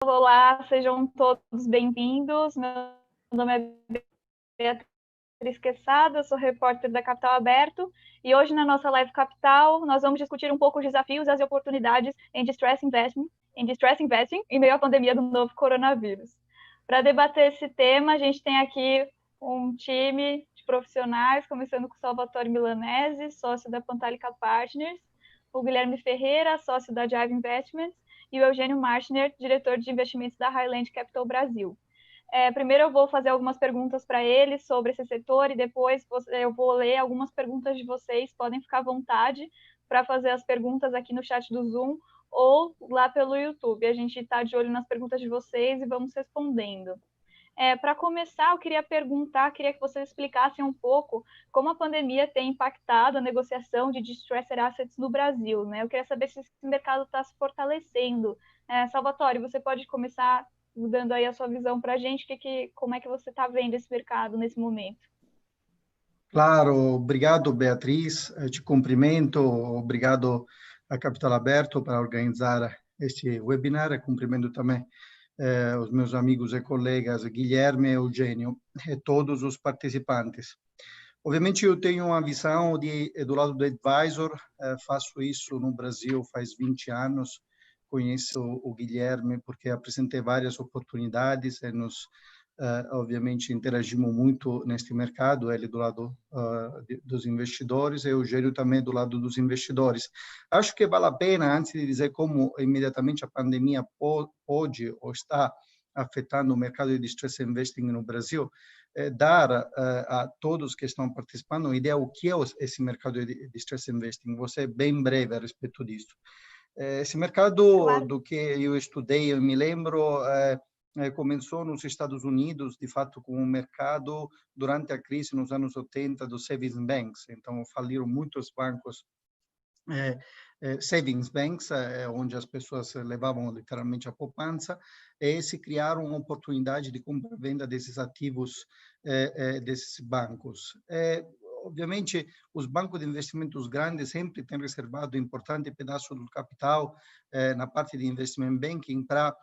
Olá, sejam todos bem-vindos. Meu nome é Beatriz Quesada, sou repórter da Capital Aberto e hoje na nossa Live Capital nós vamos discutir um pouco os desafios e as oportunidades em distress investing em meio à pandemia do novo coronavírus. Para debater esse tema, a gente tem aqui um time de profissionais, começando com o Salvatore Milanese, sócio da Pantalica Partners, o Guilherme Ferreira, sócio da Jive Investments, e o Eugênio Marchner, diretor de investimentos da Highland Capital Brasil. Primeiro eu vou fazer algumas perguntas para eles sobre esse setor e depois eu vou ler algumas perguntas de vocês. Podem ficar à vontade para fazer as perguntas aqui no chat do Zoom ou lá pelo YouTube. A gente está de olho nas perguntas de vocês e vamos respondendo. Para começar, eu queria que vocês explicassem um pouco como a pandemia tem impactado a negociação de distressed assets no Brasil, né? Eu queria saber se esse mercado está se fortalecendo. Salvatore, você pode começar dando aí a sua visão para a gente, como é que você está vendo esse mercado nesse momento? Claro, obrigado, Beatriz. Eu te cumprimento, obrigado a Capital Aberto para organizar este webinar. Eu cumprimento também os meus amigos e colegas Guilherme e Eugênio e todos os participantes. Obviamente, eu tenho uma visão do lado do advisor, faço isso no Brasil faz 20 anos, conheço o Guilherme porque apresentei várias oportunidades e obviamente, interagimos muito neste mercado, ele do lado dos investidores e o Eugênio também do lado dos investidores. Acho que vale a pena, antes de dizer como imediatamente a pandemia pode ou está afetando o mercado de distress investing no Brasil, dar a todos que estão participando uma ideia do que é esse mercado de distress investing. Vou ser bem breve a respeito disso. Esse mercado, claro, do que eu estudei, eu me lembro, começou nos Estados Unidos, de fato, com um mercado durante a crise nos anos 80 dos savings banks. Então, faliram muitos bancos, savings banks, onde as pessoas levavam literalmente a poupança, e se criaram uma oportunidade de compra e venda desses ativos desses bancos. Obviamente, os bancos de investimentos grandes sempre têm reservado um importante pedaço do capital na parte de investment banking para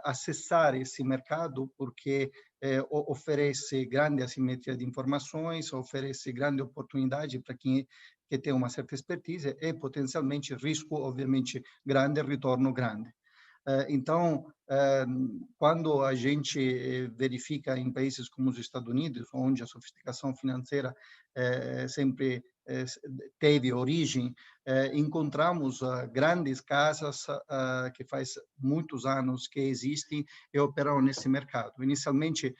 acessar esse mercado, porque oferece grande assimetria de informações, oferece grande oportunidade para quem que tem uma certa expertise e potencialmente risco, obviamente, grande, retorno grande. Então, quando a gente verifica em países como os Estados Unidos, onde a sofisticação financeira sempre teve origem, encontramos grandes casas que faz muitos anos que existem e operam nesse mercado. Inicialmente,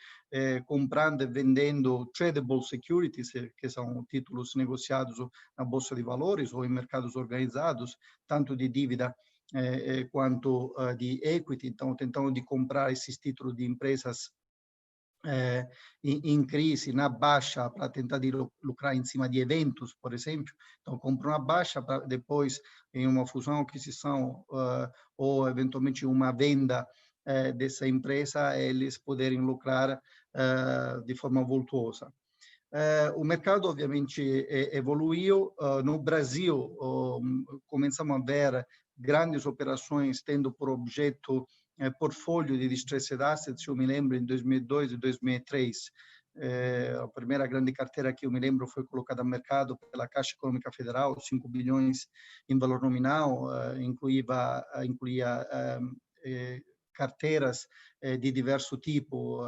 comprando e vendendo tradable securities, que são títulos negociados na Bolsa de Valores ou em mercados organizados, tanto de dívida quanto de equity. Então, tentando de comprar esses títulos de empresas em crise, na baixa, para tentar de lucrar em cima de eventos, por exemplo. Então, compram na baixa para depois, em uma fusão, aquisição ou, eventualmente, uma venda dessa empresa, eles poderem lucrar de forma vultuosa. O mercado, obviamente, evoluiu. No Brasil, começamos a ver grandes operações tendo por objeto portfólio de distressed assets. Eu me lembro em 2002 e 2003, a primeira grande carteira que eu me lembro foi colocada no mercado pela Caixa Econômica Federal, 5 bilhões em valor nominal, incluía carteiras de diverso tipo,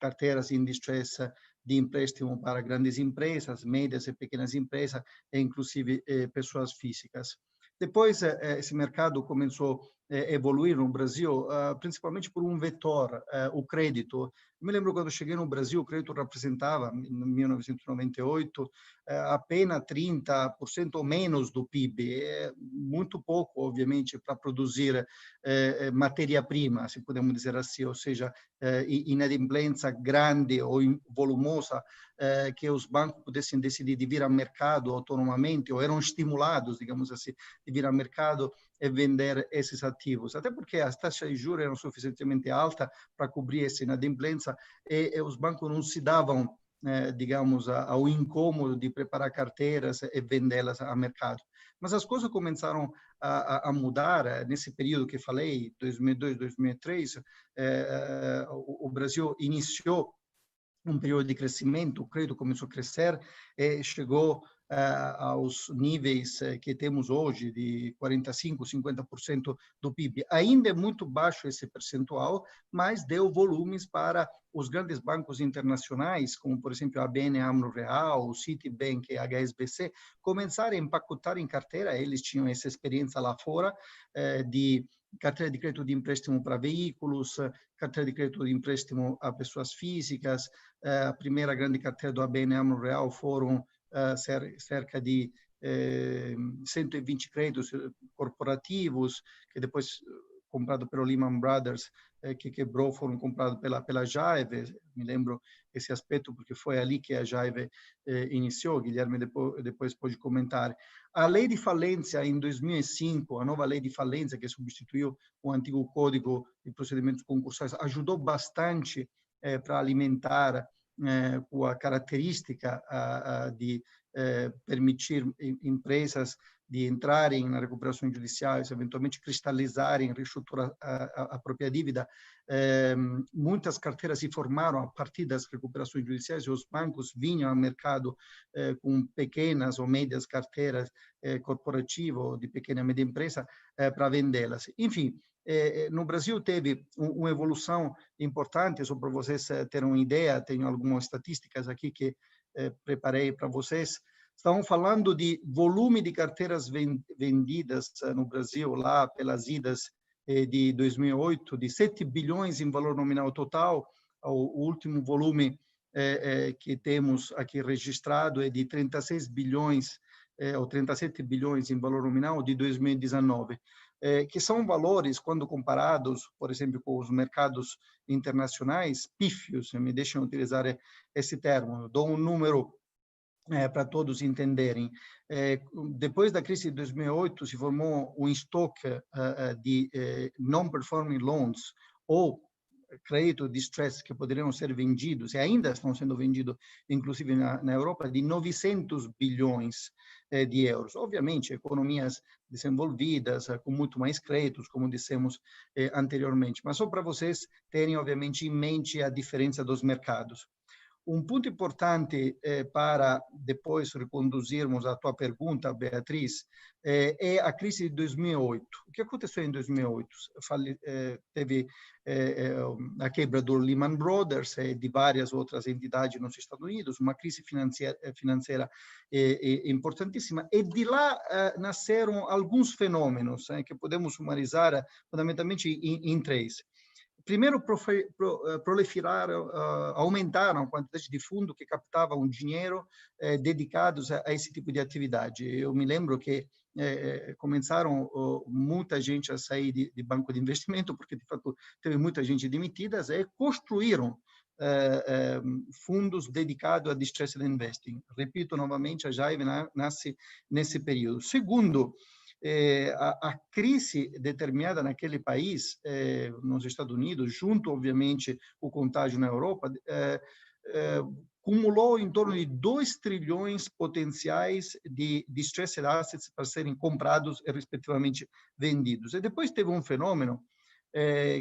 carteiras em distress de empréstimo para grandes empresas, médias e pequenas empresas, e inclusive pessoas físicas. Depois, esse mercado começou a evoluir no Brasil, principalmente por um vetor, o crédito. Eu me lembro quando cheguei no Brasil, o crédito representava, em 1998, apenas 30% ou menos do PIB. Muito pouco, obviamente, para produzir matéria-prima, se podemos dizer assim, ou seja, inadimplência grande ou volumosa, que os bancos pudessem decidir de vir ao mercado autonomamente, ou eram estimulados, digamos assim, de vir ao mercado e vender esses ativos. Até porque as taxas de juros eram suficientemente altas para cobrir essa inadimplência e os bancos não se davam digamos, ao incômodo de preparar carteiras e vendê-las ao mercado. Mas as coisas começaram a mudar nesse período que falei, 2002, 2003. O Brasil iniciou um período de crescimento, o crédito começou a crescer e chegou aos níveis que temos hoje, de 45%, 50% do PIB. Ainda é muito baixo esse percentual, mas deu volumes para os grandes bancos internacionais, como, por exemplo, a ABN AMRO Real, o Citibank e a HSBC, começarem a empacotar em carteira. Eles tinham essa experiência lá fora de carteira de crédito de empréstimo para veículos, carteira de crédito de empréstimo a pessoas físicas. A primeira grande carteira do ABN AMRO Real foram cerca de 120 créditos corporativos, que depois, comprado pelo Lehman Brothers, que quebrou, foram comprados pela Jaive. Me lembro esse aspecto, porque foi ali que a Jaive iniciou. Guilherme depois pode comentar. A lei de falência, em 2005, a nova lei de falência, que substituiu o antigo Código de Procedimentos Concursais, ajudou bastante para alimentar com a característica de permitir empresas de entrarem na recuperação judicial, eventualmente cristalizarem, reestruturar a própria dívida. Muitas carteiras se formaram a partir das recuperações judiciais e os bancos vinham ao mercado com pequenas ou médias carteiras corporativas de pequena e média empresa para vendê-las. Enfim, no Brasil teve uma evolução importante, só para vocês terem uma ideia, tenho algumas estatísticas aqui que preparei para vocês. Estamos falando de volume de carteiras vendidas no Brasil, lá pelas idas de 2008, de 7 bilhões em valor nominal total. O último volume que temos aqui registrado é de 36 bilhões, ou 37 bilhões em valor nominal de 2019. Que são valores, quando comparados, por exemplo, com os mercados internacionais, pífios. Me deixem utilizar esse termo. Dou um número para todos entenderem. Depois da crise de 2008, se formou um estoque de non-performing loans, ou crédito de stress que poderiam ser vendidos, e ainda estão sendo vendidos, inclusive na Europa, de 900 bilhões de euros. Obviamente, economias desenvolvidas, com muito mais créditos, como dissemos anteriormente. Mas só para vocês terem, obviamente, em mente a diferença dos mercados. Um ponto importante para depois reconduzirmos a tua pergunta, Beatriz, é a crise de 2008. O que aconteceu em 2008? Teve a quebra do Lehman Brothers e de várias outras entidades nos Estados Unidos, uma crise financeira importantíssima, e de lá nasceram alguns fenômenos que podemos sumarizar fundamentalmente em três. Primeiro, proliferaram, aumentaram a quantidade de fundos que captavam dinheiro dedicados a esse tipo de atividade. Eu me lembro que começaram muita gente a sair de banco de investimento, porque, de fato, teve muita gente demitida, e construíram fundos dedicados a distressed investing. Repito novamente, a Jaive nasce nesse período. Segundo, a crise determinada naquele país, nos Estados Unidos, junto, obviamente, o contágio na Europa, acumulou em torno de 2 trilhões potenciais de distressed assets para serem comprados e, respectivamente, vendidos. E depois teve um fenômeno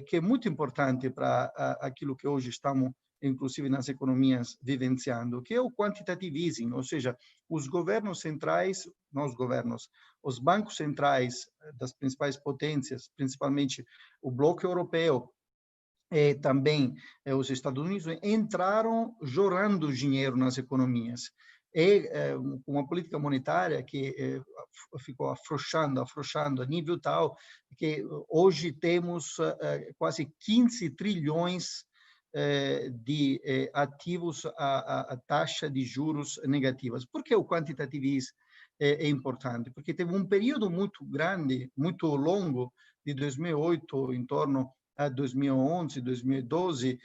que é muito importante para aquilo que hoje estamos, inclusive nas economias, vivenciando, que é o quantitative easing, ou seja, os governos centrais, não os governos, os bancos centrais das principais potências, principalmente o bloco europeu e também os Estados Unidos, entraram jorrando dinheiro nas economias. E uma política monetária que ficou afrouxando a nível tal que hoje temos quase 15 trilhões de ativos a taxa de juros negativas. Por que o quantitative easing é importante? Porque teve um período muito grande, muito longo, de 2008 em torno a 2011, 2012,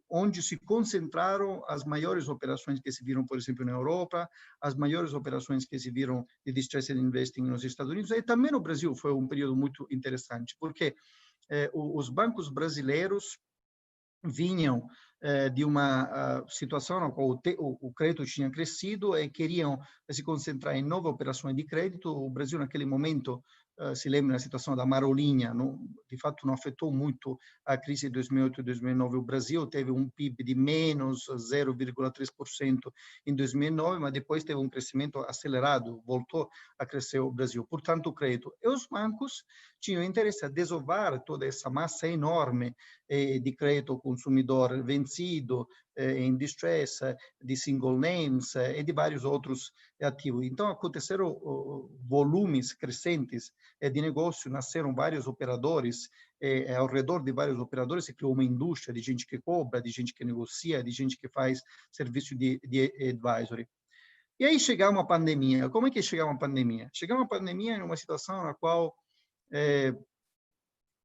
onde se concentraram as maiores operações que se viram, por exemplo, na Europa, as maiores operações que se viram de distressed investing nos Estados Unidos, e também no Brasil foi um período muito interessante, porque os bancos brasileiros vinham de uma situação na qual o crédito tinha crescido e queriam se concentrar em novas operações de crédito. O Brasil, naquele momento, se lembra da situação da Marolinha, de fato não afetou muito a crise de 2008 e 2009. O Brasil teve um PIB de menos 0,3% em 2009, mas depois teve um crescimento acelerado, voltou a crescer o Brasil. Portanto, o crédito. E os bancos tinham interesse a desovar toda essa massa enorme de crédito ao consumidor vencido, em distress, de single names e de vários outros ativos. Então, aconteceram volumes crescentes de negócio, nasceram vários operadores, ao redor de vários operadores se criou uma indústria de gente que cobra, de gente que negocia, de gente que faz serviço de advisory. E aí chegava uma pandemia. Como é que chegava uma pandemia? Chegava uma pandemia em uma situação na qual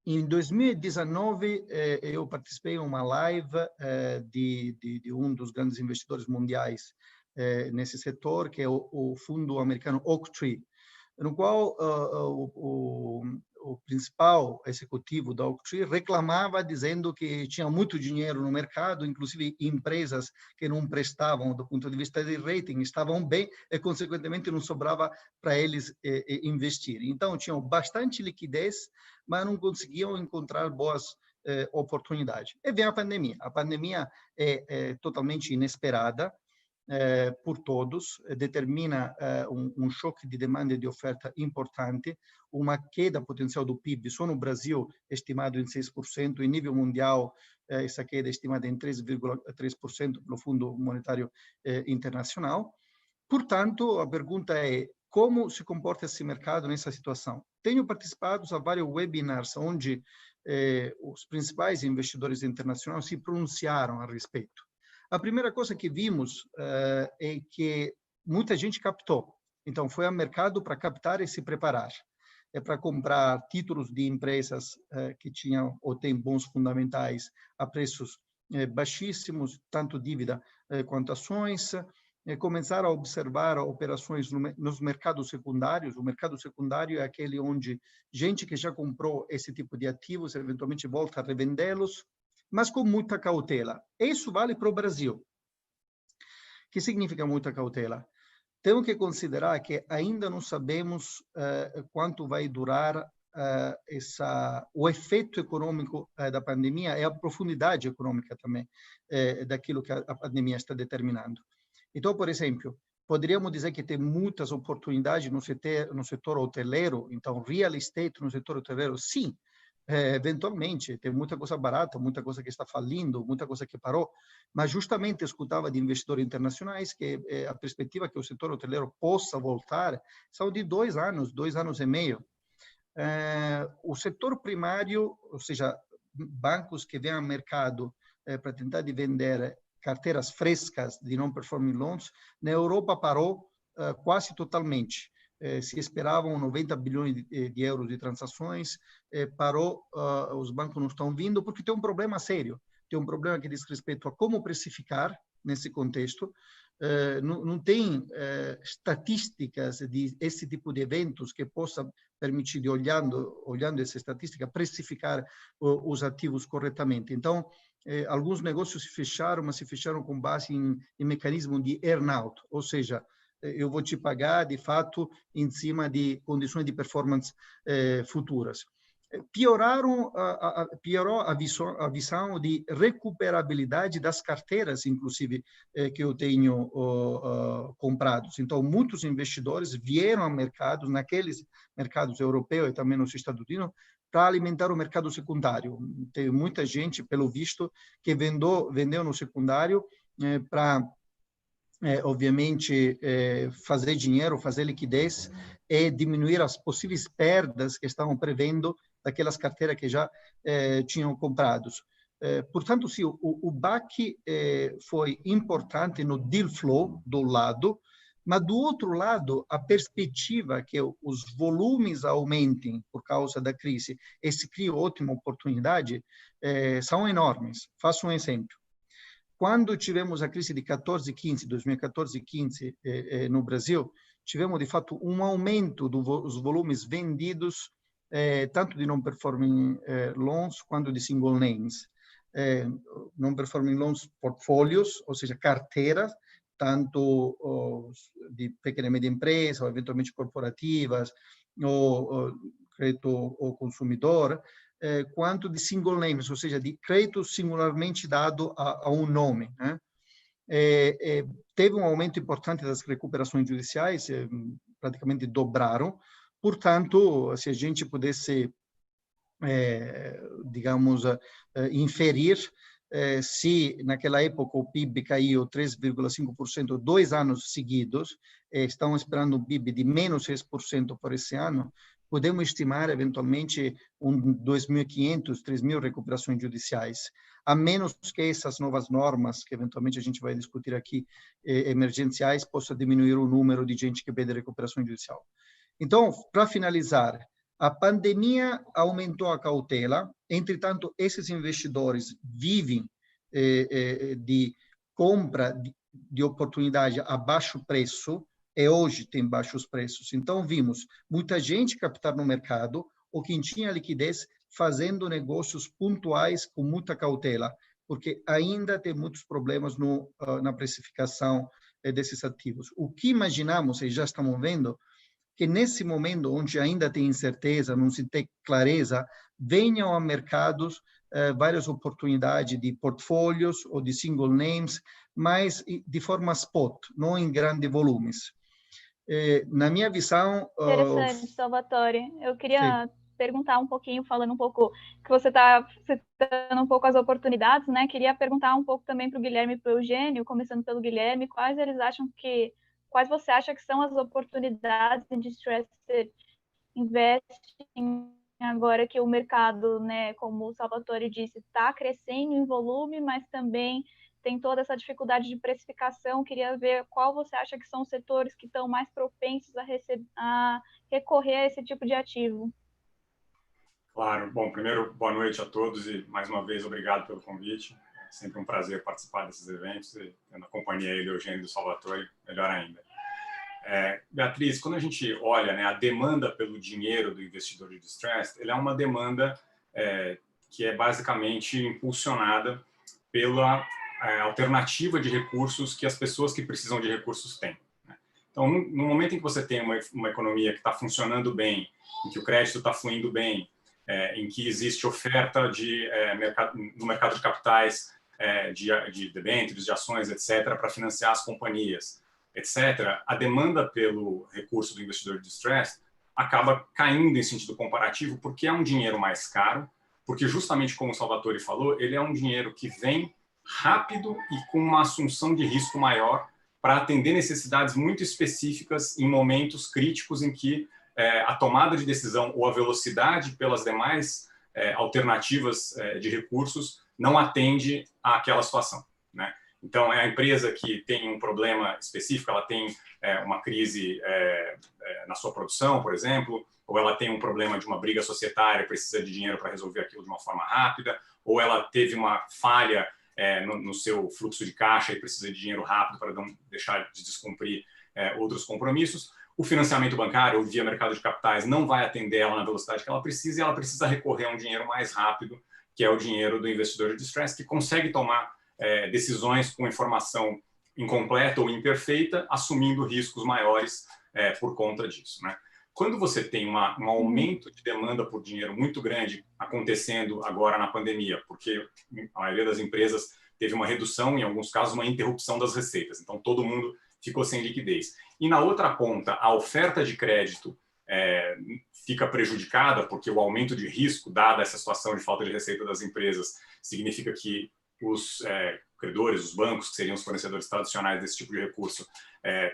em 2019, eu participei de uma live de um dos grandes investidores mundiais nesse setor, que é o fundo americano Oaktree, no qual o principal executivo da Oaktree reclamava, dizendo que tinha muito dinheiro no mercado, inclusive empresas que não prestavam do ponto de vista de rating, estavam bem e, consequentemente, não sobrava para eles investir. Então, tinham bastante liquidez, mas não conseguiam encontrar boas oportunidades. E vem a pandemia. A pandemia é totalmente inesperada, por todos, determina um choque de demanda e de oferta importante, uma queda potencial do PIB, só no Brasil estimado em 6%, em nível mundial essa queda é estimada em 3,3% pelo Fundo Monetário Internacional. Portanto, a pergunta é, como se comporta esse mercado nessa situação? Tenho participado a vários webinars onde os principais investidores internacionais se pronunciaram a respeito. A primeira coisa que vimos é que muita gente captou. Então, foi ao mercado para captar e se preparar. É para comprar títulos de empresas que tinham ou têm bons fundamentais a preços baixíssimos, tanto dívida quanto ações. Começar a observar operações nos mercados secundários. O mercado secundário é aquele onde gente que já comprou esse tipo de ativos eventualmente volta a revendê-los, mas com muita cautela. Isso vale para o Brasil. O que significa muita cautela? Temos que considerar que ainda não sabemos quanto vai durar o efeito econômico da pandemia e a profundidade econômica também daquilo que a pandemia está determinando. Então, por exemplo, poderíamos dizer que tem muitas oportunidades no setor hoteleiro, então, real estate no setor hoteleiro, sim, eventualmente, tem muita coisa barata, muita coisa que está falindo, muita coisa que parou, mas justamente escutava de investidores internacionais que a perspectiva que o setor hoteleiro possa voltar são de 2 anos e meio. O setor primário, ou seja, bancos que vêm ao mercado para tentar vender carteiras frescas de non-performing loans, na Europa parou quase totalmente. Se esperavam 90 bilhões de euros de transações, parou, os bancos não estão vindo, porque tem um problema sério. Tem um problema que diz respeito a como precificar nesse contexto. Não tem estatísticas de esse tipo de eventos que possa permitir, olhando essa estatística, precificar os ativos corretamente. Então, alguns negócios se fecharam, mas se fecharam com base em mecanismo de earn-out, ou seja, eu vou te pagar, de fato, em cima de condições de performance futuras. Piorou a visão de recuperabilidade das carteiras, inclusive, que eu tenho comprados. Então, muitos investidores vieram ao mercado, naqueles mercados europeus e também nos Estados Unidos, para alimentar o mercado secundário. Tem muita gente, pelo visto, que vendeu no secundário para obviamente, fazer dinheiro, fazer liquidez e diminuir as possíveis perdas que estavam prevendo daquelas carteiras que já tinham comprados. Portanto, sim, o BAC foi importante no deal flow do lado, mas do outro lado, a perspectiva que os volumes aumentem por causa da crise e se cria ótima oportunidade, são enormes. Faço um exemplo. Quando tivemos a crise de 2014 e 15 no Brasil, tivemos, de fato, um aumento dos volumes vendidos, tanto de non-performing loans quanto de single names. non-performing loans portfólios, ou seja, carteiras, tanto de pequena e média empresa, ou eventualmente corporativas, ou crédito ao consumidor, quanto de single names, ou seja, de crédito singularmente dado a um nome, né? Teve um aumento importante das recuperações judiciais, praticamente dobraram. Portanto, se a gente pudesse, digamos, inferir, se naquela época o PIB caiu 3,5% 2 anos seguidos, estão esperando um PIB de menos 6% por esse ano, podemos estimar, eventualmente, 2.500, 3.000 recuperações judiciais, a menos que essas novas normas, que eventualmente a gente vai discutir aqui, emergenciais, possa diminuir o número de gente que pede recuperação judicial. Então, para finalizar, a pandemia aumentou a cautela, entretanto, esses investidores vivem de compra de oportunidade a baixo preço, e hoje tem baixos preços. Então, vimos muita gente captar no mercado, ou quem tinha liquidez, fazendo negócios pontuais com muita cautela, porque ainda tem muitos problemas na precificação desses ativos. O que imaginamos, e já estamos vendo, que nesse momento onde ainda tem incerteza, não se tem clareza, venham a mercados várias oportunidades de portfólios ou de single names, mas de forma spot, não em grandes volumes. Na minha visão... Interessante, Salvatore. Eu queria sim. perguntar um pouquinho, falando um pouco, que você está citando um pouco as oportunidades, né? Queria perguntar um pouco também para o Guilherme e para o Eugênio, começando pelo Guilherme, quais você acha que são as oportunidades em distressed investing agora que o mercado, né, como o Salvatore disse, está crescendo em volume, mas também tem toda essa dificuldade de precificação. Queria ver qual você acha que são os setores que estão mais propensos a recorrer a esse tipo de ativo. Claro. Bom, primeiro, boa noite a todos e, mais uma vez, obrigado pelo convite. É sempre um prazer participar desses eventos e, na companhia aí do Eugênio e do Salvatore, melhor ainda. Beatriz, quando a gente olha, né, a demanda pelo dinheiro do investidor de distressed, ele é uma demanda que é basicamente impulsionada pela alternativa de recursos que as pessoas que precisam de recursos têm, né? Então, no momento em que você tem uma economia que está funcionando bem, em que o crédito está fluindo bem, em que existe oferta no mercado de capitais, de debêntures, de ações, etc., para financiar as companhias, etc., a demanda pelo recurso do investidor de distress acaba caindo em sentido comparativo, porque é um dinheiro mais caro, porque justamente como o Salvatore falou, ele é um dinheiro que vem rápido e com uma assunção de risco maior para atender necessidades muito específicas em momentos críticos em que a tomada de decisão ou a velocidade pelas demais alternativas de recursos não atende àquela situação, né? Então, é a empresa que tem um problema específico, ela tem uma crise na sua produção, por exemplo, ou ela tem um problema de uma briga societária, precisa de dinheiro para resolver aquilo de uma forma rápida, ou ela teve uma falha no seu fluxo de caixa e precisa de dinheiro rápido para não deixar de descumprir outros compromissos. O financiamento bancário ou via mercado de capitais não vai atender ela na velocidade que ela precisa e ela precisa recorrer a um dinheiro mais rápido, que é o dinheiro do investidor de distress, que consegue tomar decisões com informação incompleta ou imperfeita, assumindo riscos maiores por conta disso, né? Quando você tem um aumento de demanda por dinheiro muito grande acontecendo agora na pandemia, porque a maioria das empresas teve uma redução, em alguns casos uma interrupção das receitas, então todo mundo ficou sem liquidez. E na outra ponta, a oferta de crédito fica prejudicada, porque o aumento de risco, dada essa situação de falta de receita das empresas, significa que os credores, os bancos, que seriam os fornecedores tradicionais desse tipo de recurso,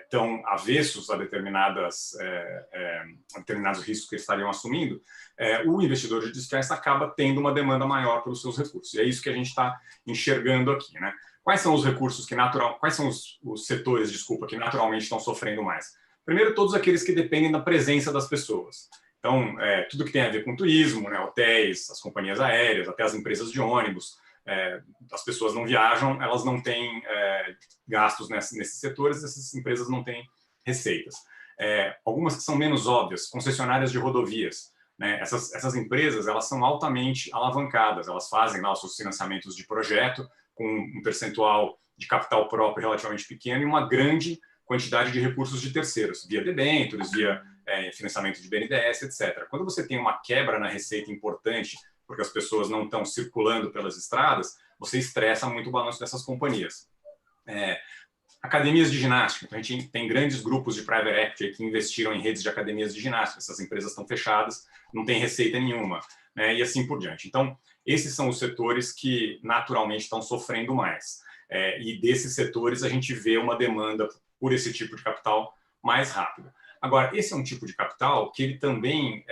estão avessos a determinados riscos que eles estariam assumindo, o investidor de distress acaba tendo uma demanda maior pelos seus recursos. E é isso que a gente está enxergando aqui, né? Quais são os recursos quais são os setores, desculpa, que naturalmente estão sofrendo mais? Primeiro, todos aqueles que dependem da presença das pessoas. Então, tudo que tem a ver com turismo, né, hotéis, as companhias aéreas, até as empresas de ônibus. As pessoas não viajam, elas não têm gastos nesses setores, essas empresas não têm receitas. Algumas que são menos óbvias, concessionárias de rodovias. né? Essas empresas, elas são altamente alavancadas, elas fazem lá os seus financiamentos de projeto com um percentual de capital próprio relativamente pequeno e uma grande quantidade de recursos de terceiros, via debêntures, via financiamento de BNDES, etc. Quando você tem uma quebra na receita importante, porque as pessoas não estão circulando pelas estradas, você estressa muito o balanço dessas companhias. Academias de ginástica. Então, a gente tem grandes grupos de private equity que investiram em redes de academias de ginástica. Essas empresas estão fechadas, não tem receita nenhuma, né? E assim por diante. Então, esses são os setores que naturalmente estão sofrendo mais. E desses setores, a gente vê uma demanda por esse tipo de capital mais rápida. Agora, esse é um tipo de capital que ele também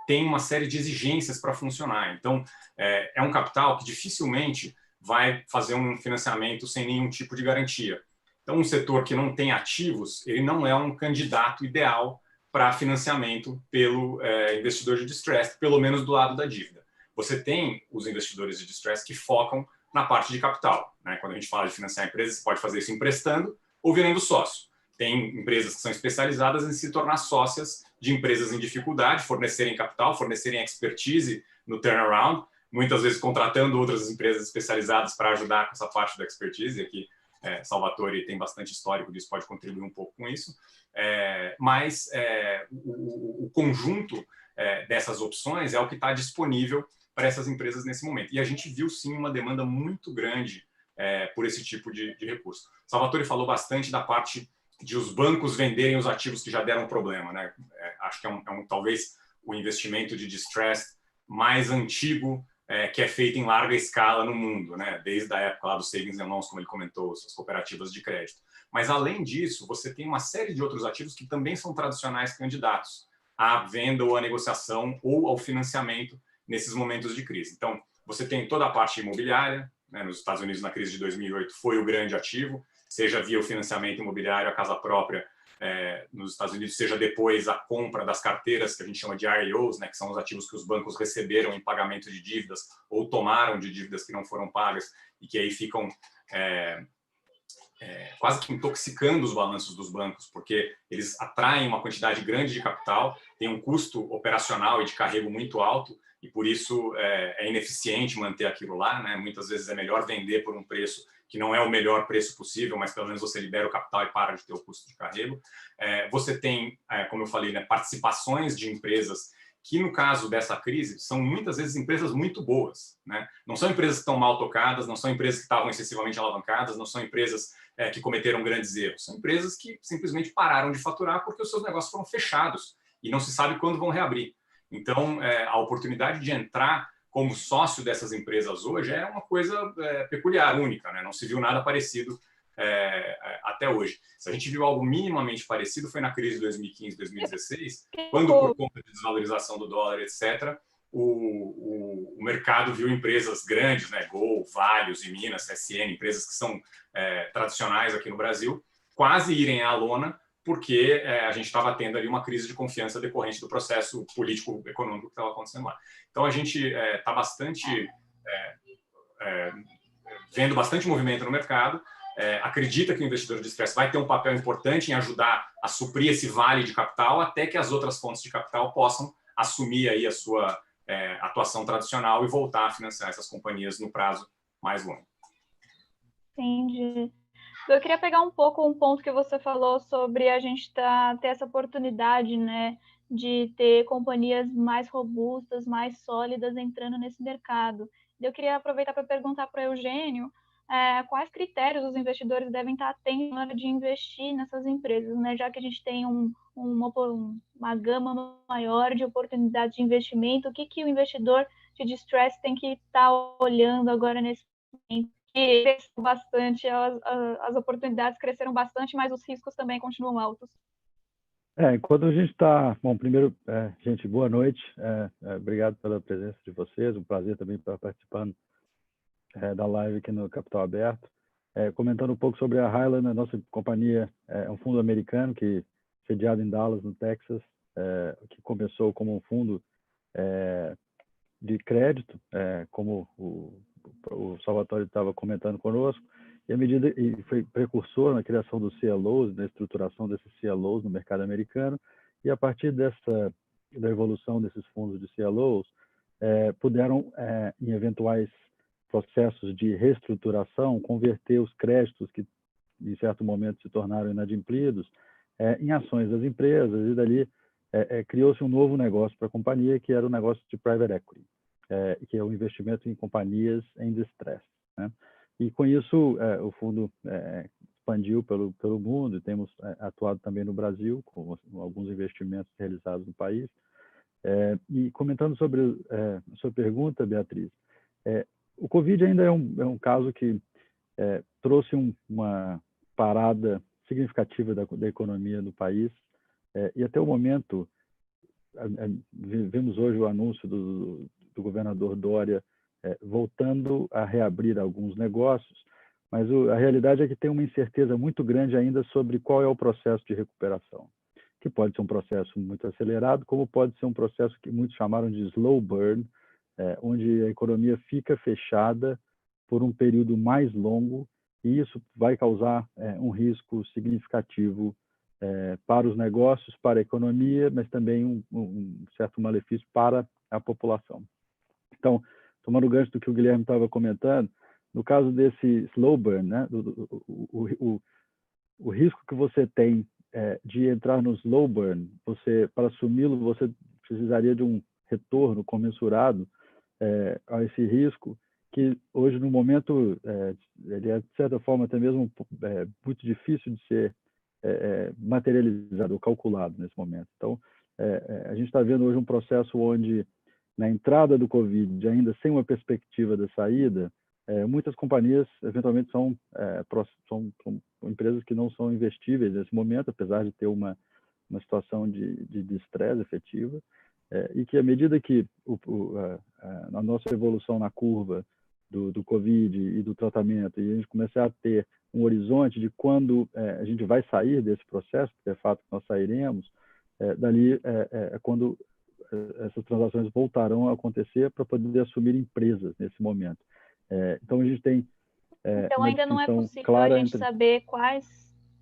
tem uma série de exigências para funcionar. Então, é um capital que dificilmente vai fazer um financiamento sem nenhum tipo de garantia. Então, um setor que não tem ativos, ele não é um candidato ideal para financiamento pelo investidor de distress, pelo menos do lado da dívida. Você tem os investidores de distress que focam na parte de capital, né? Quando a gente fala de financiar empresas, você pode fazer isso emprestando ou virando sócio. Tem empresas que são especializadas em se tornar sócias de empresas em dificuldade, fornecerem capital, fornecerem expertise no turnaround, muitas vezes contratando outras empresas especializadas para ajudar com essa parte da expertise. Aqui, Salvatore tem bastante histórico disso, pode contribuir um pouco com isso. Mas o conjunto dessas opções é o que está disponível para essas empresas nesse momento. E a gente viu, sim, uma demanda muito grande por esse tipo de recurso. Salvatore falou bastante da parte de os bancos venderem os ativos que já deram problema, né? Acho que talvez o investimento de distress mais antigo que é feito em larga escala no mundo, né? Desde a época lá dos savings and loans, como ele comentou, as cooperativas de crédito. Mas, além disso, você tem uma série de outros ativos que também são tradicionais candidatos à venda ou à negociação ou ao financiamento nesses momentos de crise. Então, você tem toda a parte imobiliária, né? Nos Estados Unidos, na crise de 2008, foi o grande ativo, seja via o financiamento imobiliário, a casa própria, nos Estados Unidos, seja depois a compra das carteiras, que a gente chama de REOs, né, que são os ativos que os bancos receberam em pagamento de dívidas ou tomaram de dívidas que não foram pagas e que aí ficam quase que intoxicando os balanços dos bancos, porque eles atraem uma quantidade grande de capital, tem um custo operacional e de carrego muito alto e por isso é ineficiente manter aquilo lá, né? Muitas vezes é melhor vender por um preço que não é o melhor preço possível, mas pelo menos você libera o capital e para de ter o custo de carrego. Você tem, como eu falei, né, participações de empresas que, no caso dessa crise, são muitas vezes empresas muito boas, né? Não são empresas que estão mal tocadas, não são empresas que estavam excessivamente alavancadas, não são empresas que cometeram grandes erros. São empresas que simplesmente pararam de faturar porque os seus negócios foram fechados e não se sabe quando vão reabrir. Então, a oportunidade de entrar como sócio dessas empresas hoje é uma coisa peculiar, única, né? Não se viu nada parecido até hoje. Se a gente viu algo minimamente parecido foi na crise de 2015, 2016, quando, por conta de desvalorização do dólar, etc., o mercado viu empresas grandes, né? Gol, Vale, Minas, CSN, empresas que são tradicionais aqui no Brasil, quase irem à lona, porque a gente estava tendo ali uma crise de confiança decorrente do processo político-econômico que estava acontecendo lá. Então, a gente está vendo bastante movimento no mercado, acredita que o investidor de distress vai ter um papel importante em ajudar a suprir esse vale de capital até que as outras fontes de capital possam assumir aí a sua atuação tradicional e voltar a financiar essas companhias no prazo mais longo. Entendi. Eu queria pegar um pouco um ponto que você falou sobre a gente ter essa oportunidade, né, de ter companhias mais robustas, mais sólidas entrando nesse mercado. Eu queria aproveitar para perguntar para o Eugênio quais critérios os investidores devem estar atentos na hora de investir nessas empresas, né, já que a gente tem uma gama maior de oportunidades de investimento, o que o investidor de distress tem que estar olhando agora nesse momento? Cresceu bastante, as oportunidades cresceram bastante, mas os riscos também continuam altos. Enquanto a gente está... Bom, primeiro, gente, boa noite. Obrigado pela presença de vocês. Um prazer também estar participando da live aqui no Capital Aberto. Comentando um pouco sobre a Highland, a nossa companhia é um fundo americano que sediado em Dallas, no Texas, que começou como um fundo de crédito, como o Salvatore estava comentando conosco, e foi precursor na criação dos CLOs, na estruturação desses CLOs no mercado americano, e a partir dessa da evolução desses fundos de CLOs, puderam, em eventuais processos de reestruturação, converter os créditos que, em certo momento, se tornaram inadimplidos em ações das empresas, e dali criou-se um novo negócio para a companhia, que era o negócio de private equity, que é o investimento em companhias em distress, né? E com isso, o fundo expandiu pelo mundo, e temos atuado também no Brasil, com alguns investimentos realizados no país. E comentando sobre a sua pergunta, Beatriz, o Covid ainda é um caso que trouxe uma parada significativa da economia do país, e até o momento, vimos hoje o anúncio do governador Dória voltando a reabrir alguns negócios, mas a realidade é que tem uma incerteza muito grande ainda sobre qual é o processo de recuperação, que pode ser um processo muito acelerado, como pode ser um processo que muitos chamaram de slow burn, onde a economia fica fechada por um período mais longo, e isso vai causar um risco significativo para os negócios, para a economia, mas também um certo malefício para a população. Então, tomando o gancho do que o Guilherme estava comentando, no caso desse slow burn, né, o risco que você tem de entrar no slow burn, para assumi-lo, você precisaria de um retorno comensurado a esse risco, que hoje, no momento, ele é, de certa forma, até mesmo muito difícil de ser materializado ou calculado nesse momento. Então, a gente está vendo hoje um processo onde, na entrada do Covid, ainda sem uma perspectiva de saída, muitas companhias, eventualmente, são empresas que não são investíveis nesse momento, apesar de ter uma situação de estresse efetiva, e que, à medida que a nossa evolução na curva do Covid e do tratamento, e a gente começar a ter um horizonte de quando a gente vai sair desse processo, porque é fato que nós sairemos, dali é quando essas transações voltarão a acontecer para poder assumir empresas nesse momento. Então, a gente tem então, ainda não é possível a gente saber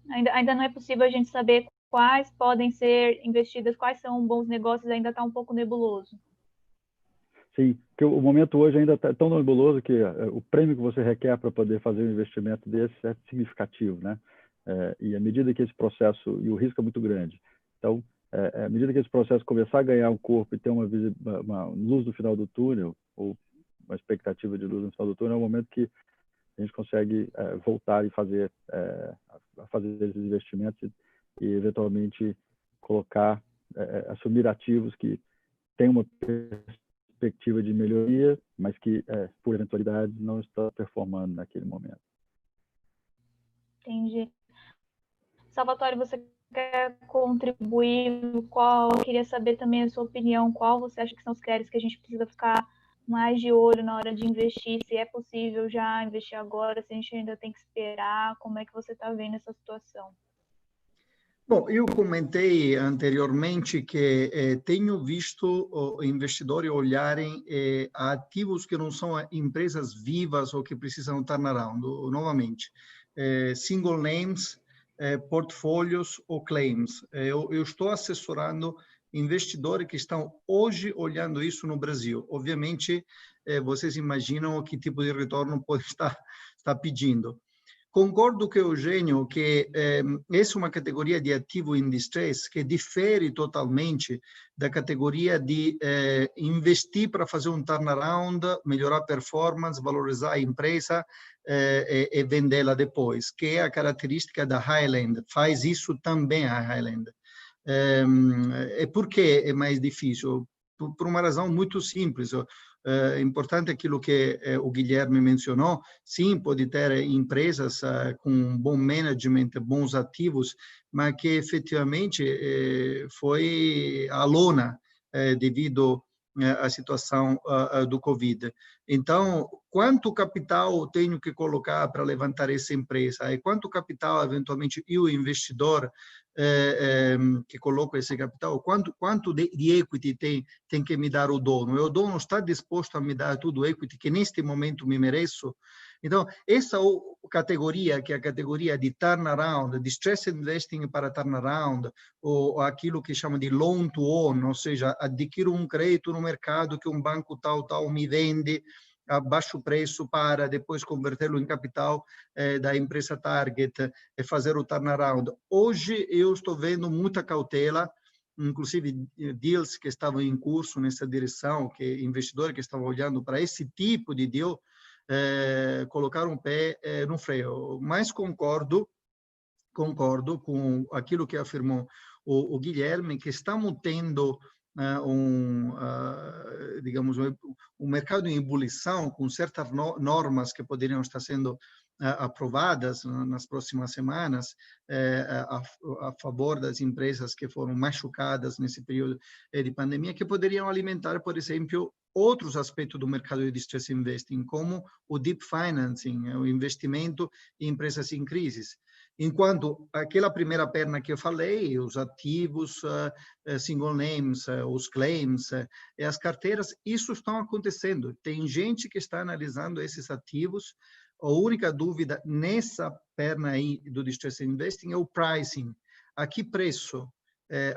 ainda não é possível a gente saber quais podem ser investidas, quais são bons negócios, ainda está um pouco nebuloso. Sim, porque o momento hoje ainda está tão nebuloso que o prêmio que você requer para poder fazer um investimento desse é significativo, né? E à medida que esse processo, e o risco é muito grande, então, à medida que esse processo começar a ganhar um corpo e ter uma luz no final do túnel, ou uma expectativa de luz no final do túnel, é o momento que a gente consegue voltar e fazer esses investimentos e eventualmente assumir ativos que têm uma perspectiva de melhoria, mas que, por eventualidade, não está performando naquele momento. Entendi. Salvatore, você quer contribuir? Queria saber também a sua opinião. Qual você acha que são os critérios que a gente precisa ficar mais de olho na hora de investir? Se é possível já investir agora, se a gente ainda tem que esperar? Como é que você está vendo essa situação? Bom, eu comentei anteriormente que tenho visto investidores olharem a ativos que não são empresas vivas ou que precisam turnaround, novamente. Single names, portfólios ou claims. Eu estou assessorando investidores que estão hoje olhando isso no Brasil. Obviamente, vocês imaginam que tipo de retorno pode estar pedindo. Concordo com o Eugênio que essa é uma categoria de ativo em distress que difere totalmente da categoria de investir para fazer um turnaround, melhorar a performance, valorizar a empresa e vendê-la depois, que é a característica da Highland. Faz isso também a Highland. E por que é mais difícil? Por uma razão muito simples. É importante aquilo que o Guilherme mencionou. Sim, pode ter empresas com bom management, bons ativos, mas que efetivamente foi à lona devido à situação do Covid. Então, quanto capital tenho que colocar para levantar essa empresa e quanto capital, eventualmente, eu, investidor, que coloco esse capital, quanto de equity tem que me dar o dono? E o dono está disposto a me dar tudo o equity que neste momento me mereço? Então, essa categoria, que é a categoria de turnaround, de stress investing para turnaround, ou aquilo que chama de loan to own, ou seja, adquiro um crédito no mercado que um banco tal me vende a baixo preço para depois convertê-lo em capital da empresa target e fazer o turnaround. Hoje eu estou vendo muita cautela, inclusive deals que estavam em curso nessa direção, que investidores que estavam olhando para esse tipo de deal, colocar um pé no freio. Mas concordo com aquilo que afirmou o Guilherme, que estamos tendo digamos, um mercado em ebulição, com certas normas que poderiam estar sendo aprovadas nas próximas semanas a favor das empresas que foram machucadas nesse período de pandemia, que poderiam alimentar, por exemplo, outros aspectos do mercado de distress investing, como o deep financing, o investimento em empresas em crise. Enquanto aquela primeira perna que eu falei, os ativos, single names, os claims e as carteiras, isso está acontecendo. Tem gente que está analisando esses ativos. A única dúvida nessa perna aí do distress investing é o pricing. A que preço?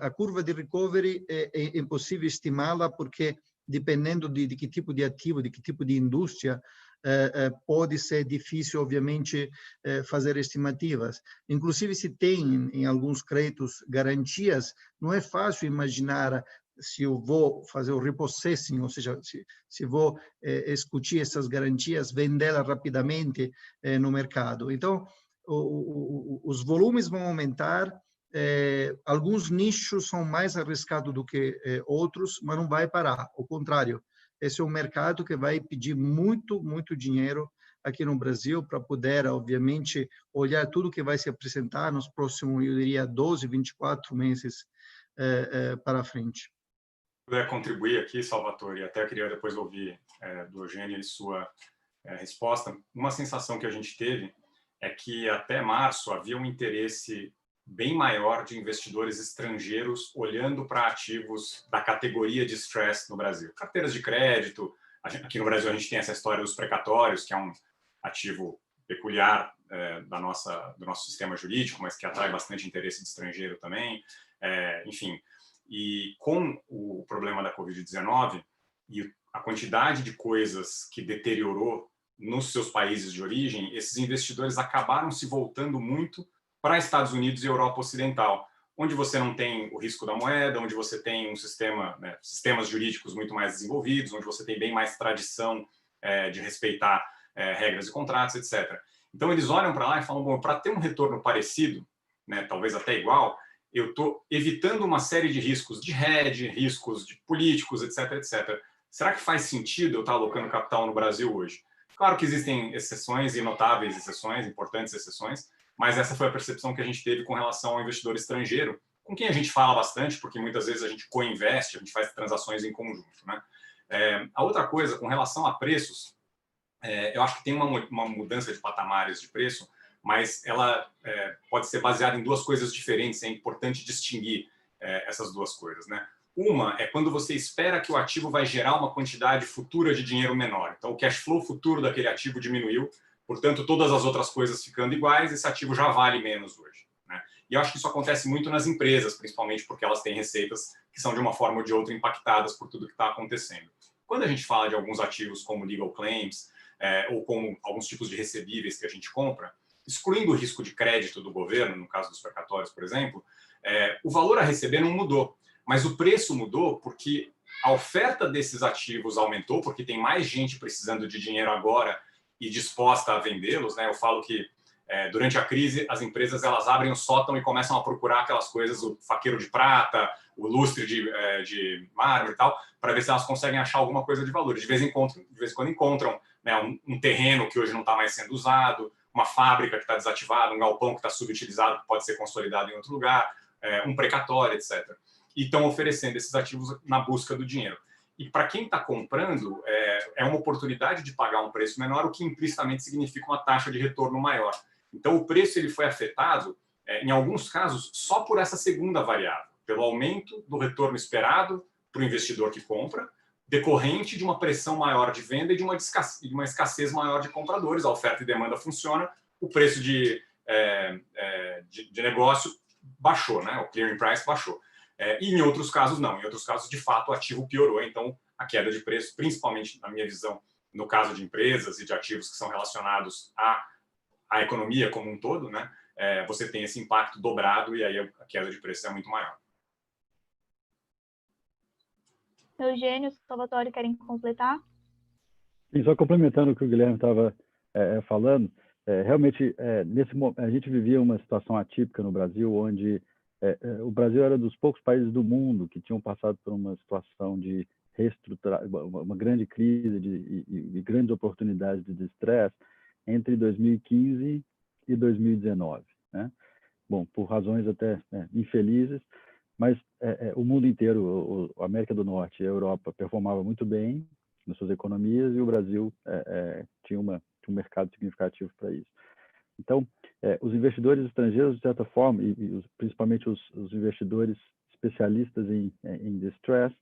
A curva de recovery é impossível estimá-la, porque dependendo de que tipo de ativo, de que tipo de indústria, pode ser difícil, obviamente, fazer estimativas. Inclusive, se tem em alguns créditos garantias, não é fácil imaginar se eu vou fazer o repossessing, ou seja, se vou executar essas garantias, vendê-las rapidamente no mercado. Então, os volumes vão aumentar. Alguns nichos são mais arriscados do que outros, mas não vai parar. Ao contrário, esse é um mercado que vai pedir muito, muito dinheiro aqui no Brasil para poder, obviamente, olhar tudo que vai se apresentar nos próximos, eu diria, 12, 24 meses para frente. Puder contribuir aqui, Salvatore, e até queria depois ouvir do Eugênio sua resposta. Uma sensação que a gente teve é que até março havia um interesse bem maior de investidores estrangeiros olhando para ativos da categoria de stress no Brasil. Carteiras de crédito, aqui no Brasil a gente tem essa história dos precatórios, que é um ativo peculiar do nosso sistema jurídico, mas que atrai bastante interesse de estrangeiro também. Enfim, e com o problema da Covid-19 e a quantidade de coisas que deteriorou nos seus países de origem, esses investidores acabaram se voltando muito para Estados Unidos e Europa Ocidental, onde você não tem o risco da moeda, onde você tem um sistemas jurídicos muito mais desenvolvidos, onde você tem bem mais tradição de respeitar regras e contratos, etc. Então, eles olham para lá e falam, bom, para ter um retorno parecido, talvez até igual, eu estou evitando uma série de riscos de hedge, riscos de políticos, etc., etc. Será que faz sentido eu estar alocando capital no Brasil hoje? Claro que existem exceções e notáveis exceções, importantes exceções, mas essa foi a percepção que a gente teve com relação ao investidor estrangeiro, com quem a gente fala bastante, porque muitas vezes a gente co-investe, a gente faz transações em conjunto. A outra coisa, com relação a preços, eu acho que tem uma mudança de patamares de preço, mas ela pode ser baseada em duas coisas diferentes, é importante distinguir essas duas coisas. Uma é quando você espera que o ativo vai gerar uma quantidade futura de dinheiro menor. Então, o cash flow futuro daquele ativo diminuiu, portanto, todas as outras coisas ficando iguais, esse ativo já vale menos hoje. E eu acho que isso acontece muito nas empresas, principalmente porque elas têm receitas que são, de uma forma ou de outra, impactadas por tudo que está acontecendo. Quando a gente fala de alguns ativos como legal claims, ou como alguns tipos de recebíveis que a gente compra, excluindo o risco de crédito do governo, no caso dos precatórios, por exemplo, o valor a receber não mudou, mas o preço mudou porque a oferta desses ativos aumentou, porque tem mais gente precisando de dinheiro agora e disposta a vendê-los. Eu falo que durante a crise as empresas elas abrem o sótão e começam a procurar aquelas coisas, o faqueiro de prata, o lustre de mármore e tal, para ver se elas conseguem achar alguma coisa de valor. De vez em quando encontram um terreno que hoje não está mais sendo usado, uma fábrica que está desativada, um galpão que está subutilizado, que pode ser consolidado em outro lugar, um precatório, etc. E estão oferecendo esses ativos na busca do dinheiro. e para quem está comprando, é uma oportunidade de pagar um preço menor, o que implicitamente significa uma taxa de retorno maior. Então, o preço ele foi afetado, em alguns casos, só por essa segunda variável, pelo aumento do retorno esperado para o investidor que compra, decorrente de uma pressão maior de venda e de uma escassez maior de compradores. A oferta e demanda funciona, o preço de negócio baixou, né? O clearing price baixou. E em outros casos, não. Em outros casos, de fato, o ativo piorou. Então, a queda de preço, principalmente, na minha visão, no caso de empresas e de ativos que são relacionados à economia como um todo, né? Você tem esse impacto dobrado e aí a queda de preço é muito maior. Eugênio, Salvatore, querem completar? Sim, só complementando o que o Guilherme estava falando, realmente, a gente vivia uma situação atípica no Brasil, onde o Brasil era dos poucos países do mundo que tinham passado por uma situação de uma grande crise e grandes oportunidades de estresse entre 2015 e 2019, né? Bom, por razões até infelizes, mas o mundo inteiro, a América do Norte e a Europa performava muito bem nas suas economias e o Brasil tinha um mercado significativo para isso. Então, os investidores estrangeiros, de certa forma, principalmente os investidores especialistas em distress,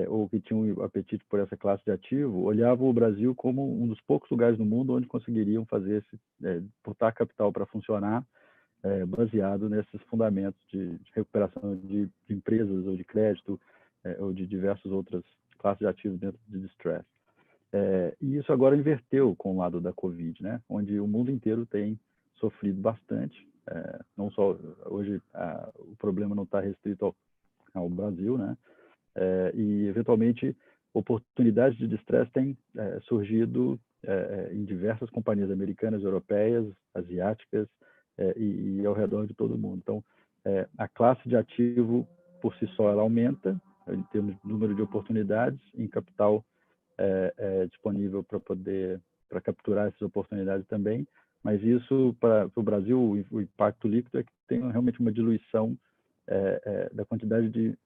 ou que tinham apetite por essa classe de ativo, olhavam o Brasil como um dos poucos lugares no mundo onde conseguiriam fazer botar capital para funcionar, baseado nesses fundamentos de recuperação de empresas ou de crédito ou de diversas outras classes de ativos dentro de distress. E isso agora inverteu com o lado da Covid, né? Onde o mundo inteiro tem sofrido bastante. Não só hoje o problema não está restrito ao Brasil, né? E eventualmente oportunidades de distress têm surgido em diversas companhias americanas, europeias, asiáticas e ao redor de todo o mundo. Então, a classe de ativo por si só ela aumenta em termos de número de oportunidades, em capital disponível para capturar essas oportunidades também, mas isso para o Brasil o impacto líquido é que tem realmente uma diluição da quantidade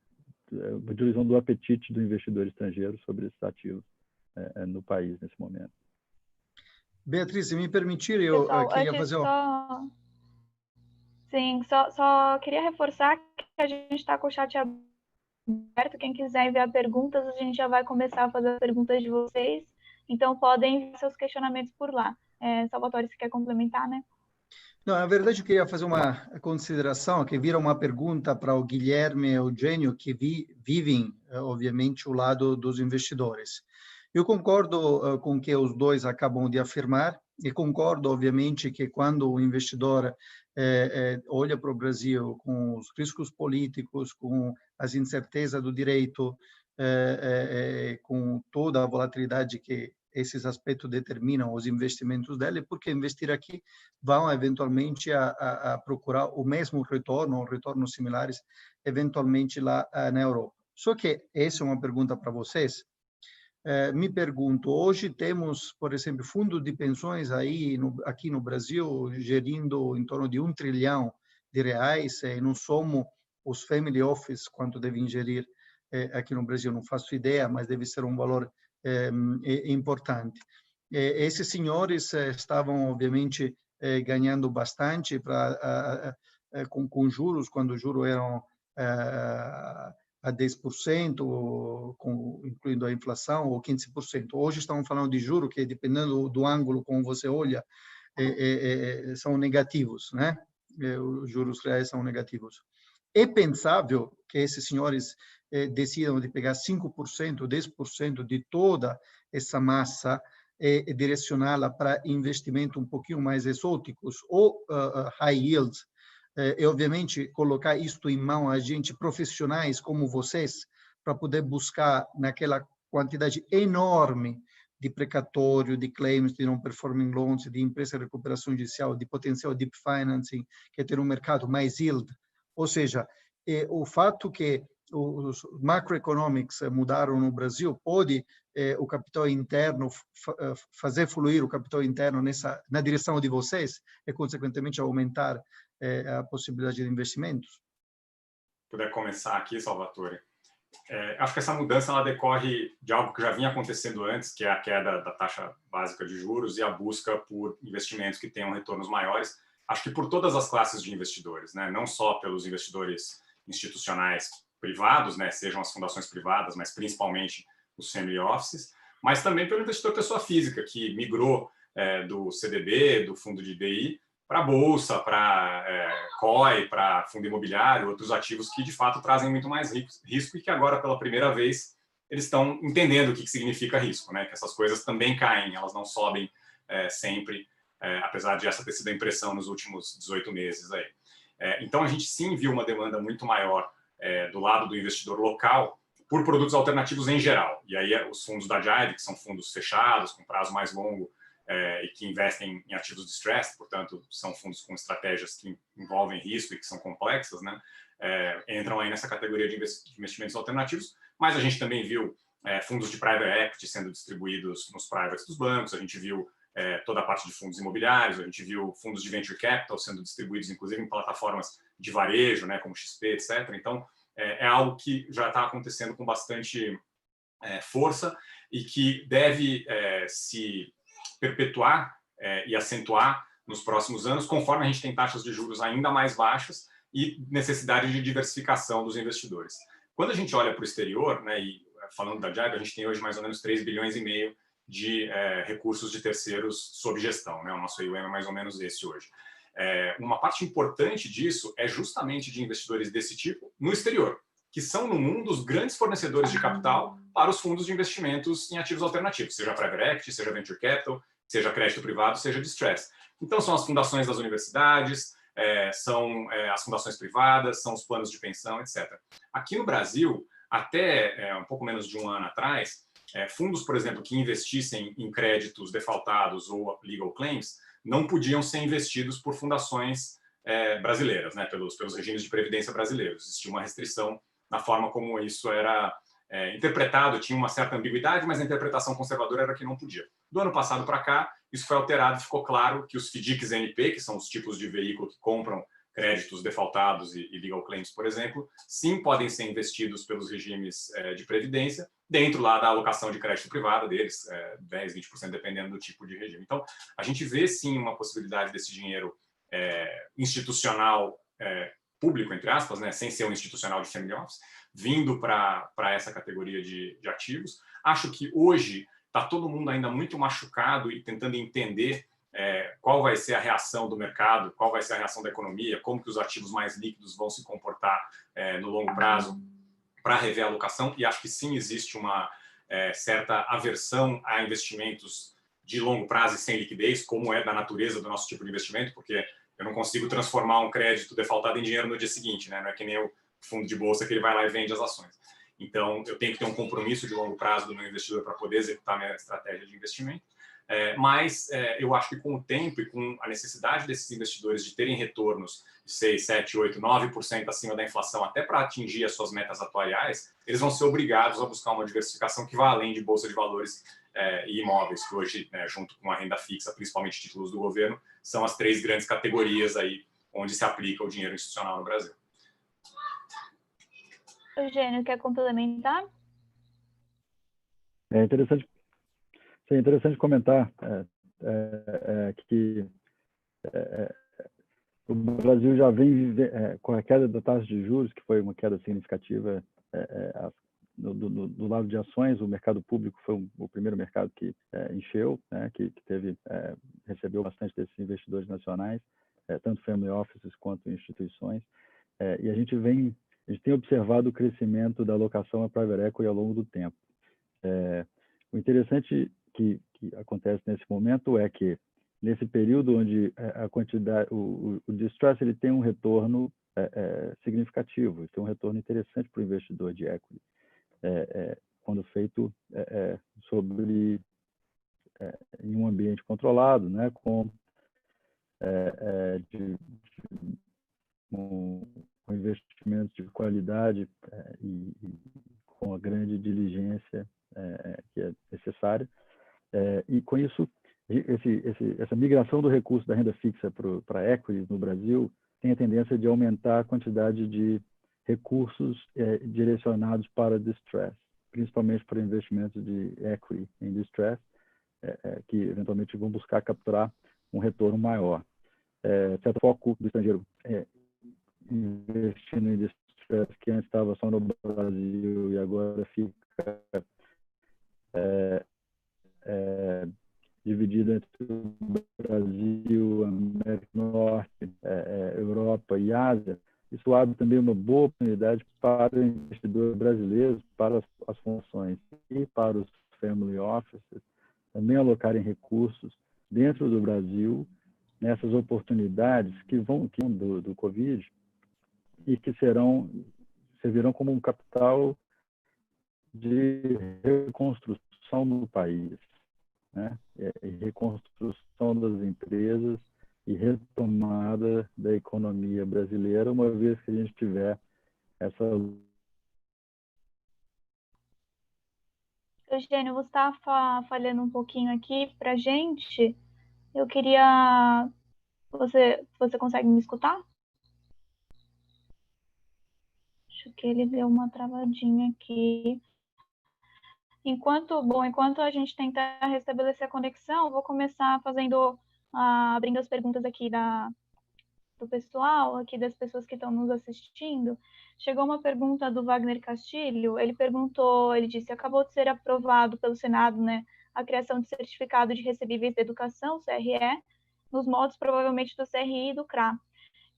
uma diluição do apetite do investidor estrangeiro sobre esses ativos no país nesse momento. Beatriz, se me permitir, eu Pessoal, queria fazer Sim, só queria reforçar que a gente está com o chat aberto. Quem quiser enviar perguntas, a gente já vai começar a fazer as perguntas de vocês. Então, podem enviar seus questionamentos por lá. Salvatore, você quer complementar, né? Não, na verdade, eu queria fazer uma consideração que vira uma pergunta para o Guilherme e o Eugênio, que vivem, obviamente, o lado dos investidores. Eu concordo com o que os dois acabam de afirmar e concordo, obviamente, que quando o investidor olha para o Brasil com os riscos políticos, com as incertezas do direito, com toda a volatilidade que esses aspectos determinam os investimentos dele, porque investir aqui vão eventualmente a procurar o mesmo retorno, ou retornos similares, eventualmente lá na Europa. Só que essa é uma pergunta para vocês. Me pergunto, hoje temos, por exemplo, fundos de pensões aqui no Brasil gerindo em torno de R$1 trilhão, e não somos os family office quanto devem gerir aqui no Brasil, não faço ideia, mas deve ser um valor importante. Esses senhores estavam, obviamente, ganhando bastante com juros, quando os juros eram a 10%, incluindo a inflação, ou 15%. Hoje estamos falando de juros que, dependendo do ângulo como você olha, são negativos, né? Os juros reais são negativos. É pensável que esses senhores decidam de pegar 5%, 10% de toda essa massa e direcioná-la para investimentos um pouquinho mais exóticos ou high yield, e obviamente colocar isto em mão a gente profissionais como vocês para poder buscar naquela quantidade enorme de precatório, de claims, de non-performing loans, de empresa de recuperação judicial, de potencial deep financing, que é ter um mercado mais yield. Ou seja, o fato que os macroeconomics mudaram no Brasil, pode o capital interno fazer fluir o capital interno na direção de vocês e, consequentemente, aumentar a possibilidade de investimentos? Se puder começar aqui, Salvatore. Acho que essa mudança ela decorre de algo que já vinha acontecendo antes, que é a queda da taxa básica de juros e a busca por investimentos que tenham retornos maiores. Acho que por todas as classes de investidores, né? Não só pelos investidores institucionais privados, né? Sejam as fundações privadas, mas principalmente os family offices, mas também pelo investidor pessoa física, que migrou do CDB, do fundo de DI, para a bolsa, para COI, para fundo imobiliário, outros ativos que de fato trazem muito mais risco e que agora, pela primeira vez, eles estão entendendo o que significa risco, né? Que essas coisas também caem, elas não sobem sempre, apesar de essa ter sido a impressão nos últimos 18 meses aí. Então, a gente sim viu uma demanda muito maior do lado do investidor local por produtos alternativos em geral. E aí os fundos da JAID, que são fundos fechados, com prazo mais longo, e que investem em ativos distressed, portanto, são fundos com estratégias que envolvem risco e que são complexas, né? Entram aí nessa categoria de investimentos alternativos, mas a gente também viu fundos de private equity sendo distribuídos nos privates dos bancos, a gente viu toda a parte de fundos imobiliários, a gente viu fundos de venture capital sendo distribuídos, inclusive, em plataformas de varejo, né, como XP, etc. Então, é algo que já está acontecendo com bastante força e que deve se perpetuar e acentuar nos próximos anos, conforme a gente tem taxas de juros ainda mais baixas e necessidade de diversificação dos investidores. Quando a gente olha para o exterior, né, e falando da JAIB, a gente tem hoje mais ou menos 3,5 bilhões de recursos de terceiros sob gestão, né? O nosso AUM é mais ou menos esse hoje. Uma parte importante disso é justamente de investidores desse tipo no exterior, que são, no mundo, os grandes fornecedores de capital para os fundos de investimentos em ativos alternativos, seja private equity, seja venture capital, seja crédito privado, seja distress. Então, são as fundações das universidades, são as fundações privadas, são os planos de pensão, etc. Aqui no Brasil, até um pouco menos de um ano atrás, fundos, por exemplo, que investissem em créditos defaultados ou legal claims, não podiam ser investidos por fundações brasileiras, né, pelos regimes de previdência brasileiros. Existia uma restrição na forma como isso era interpretado, tinha uma certa ambiguidade, mas a interpretação conservadora era que não podia. Do ano passado para cá, isso foi alterado e ficou claro que os FDICs NP, que são os tipos de veículo que compram créditos defaultados e legal claims, por exemplo, sim podem ser investidos pelos regimes de previdência, dentro lá da alocação de crédito privado deles, 10%, 20%, dependendo do tipo de regime. Então, a gente vê sim uma possibilidade desse dinheiro institucional público, entre aspas, né, sem ser um institucional de family office, vindo para essa categoria de ativos. Acho que hoje está todo mundo ainda muito machucado e tentando entender qual vai ser a reação do mercado, qual vai ser a reação da economia, como que os ativos mais líquidos vão se comportar no longo prazo para rever a alocação. E acho que sim existe uma certa aversão a investimentos de longo prazo e sem liquidez, como é da natureza do nosso tipo de investimento, porque eu não consigo transformar um crédito defaultado em dinheiro no dia seguinte, né? Não é que nem o fundo de bolsa que ele vai lá e vende as ações. Então, eu tenho que ter um compromisso de longo prazo do meu investidor para poder executar minha estratégia de investimento. Mas eu acho que com o tempo e com a necessidade desses investidores de terem retornos de 6, 7, 8, 9% acima da inflação até para atingir as suas metas atuariais, eles vão ser obrigados a buscar uma diversificação que vá além de bolsa de valores e imóveis, que hoje, junto com a renda fixa, principalmente títulos do governo, são as 3 grandes categorias aí onde se aplica o dinheiro institucional no Brasil. Eugênio, quer complementar? É interessante comentar que o Brasil já vem com a queda da taxa de juros, que foi uma queda significativa do lado de ações. O mercado público foi o primeiro mercado que encheu, né, que recebeu bastante desses investidores nacionais, tanto family offices quanto instituições. E a gente tem observado o crescimento da alocação a private equity ao longo do tempo. O interessante que acontece nesse momento é que, nesse período onde a quantidade, o distress, ele tem um retorno significativo, tem um retorno interessante para o investidor de equity, quando feito em um ambiente controlado, né, com investimentos de qualidade e com a grande diligência que é necessária. E com isso, essa migração do recurso da renda fixa para equity no Brasil tem a tendência de aumentar a quantidade de recursos direcionados para distress, principalmente para investimentos de equity em distress, que eventualmente vão buscar capturar um retorno maior. Certo foco do estrangeiro investindo em distress, que antes estava só no Brasil e agora fica dividido entre o Brasil, América do Norte, Europa e Ásia. Isso abre também uma boa oportunidade para investidores brasileiros, para as funções e para os family offices, também alocarem recursos dentro do Brasil, nessas oportunidades que vão do Covid e que servirão como um capital de reconstrução do país, né? Reconstrução das empresas e retomada da economia brasileira, uma vez que a gente tiver essa... Eugênio, você está falhando um pouquinho aqui para a gente. Eu queria... Você consegue me escutar? Acho que ele deu uma travadinha aqui. Enquanto a gente tenta restabelecer a conexão, vou começar abrindo as perguntas aqui do pessoal, aqui das pessoas que estão nos assistindo. Chegou uma pergunta do Wagner Castilho. Ele disse: acabou de ser aprovado pelo Senado, né, a criação de certificado de recebíveis de educação, CRE, nos moldes provavelmente do CRI e do CRA.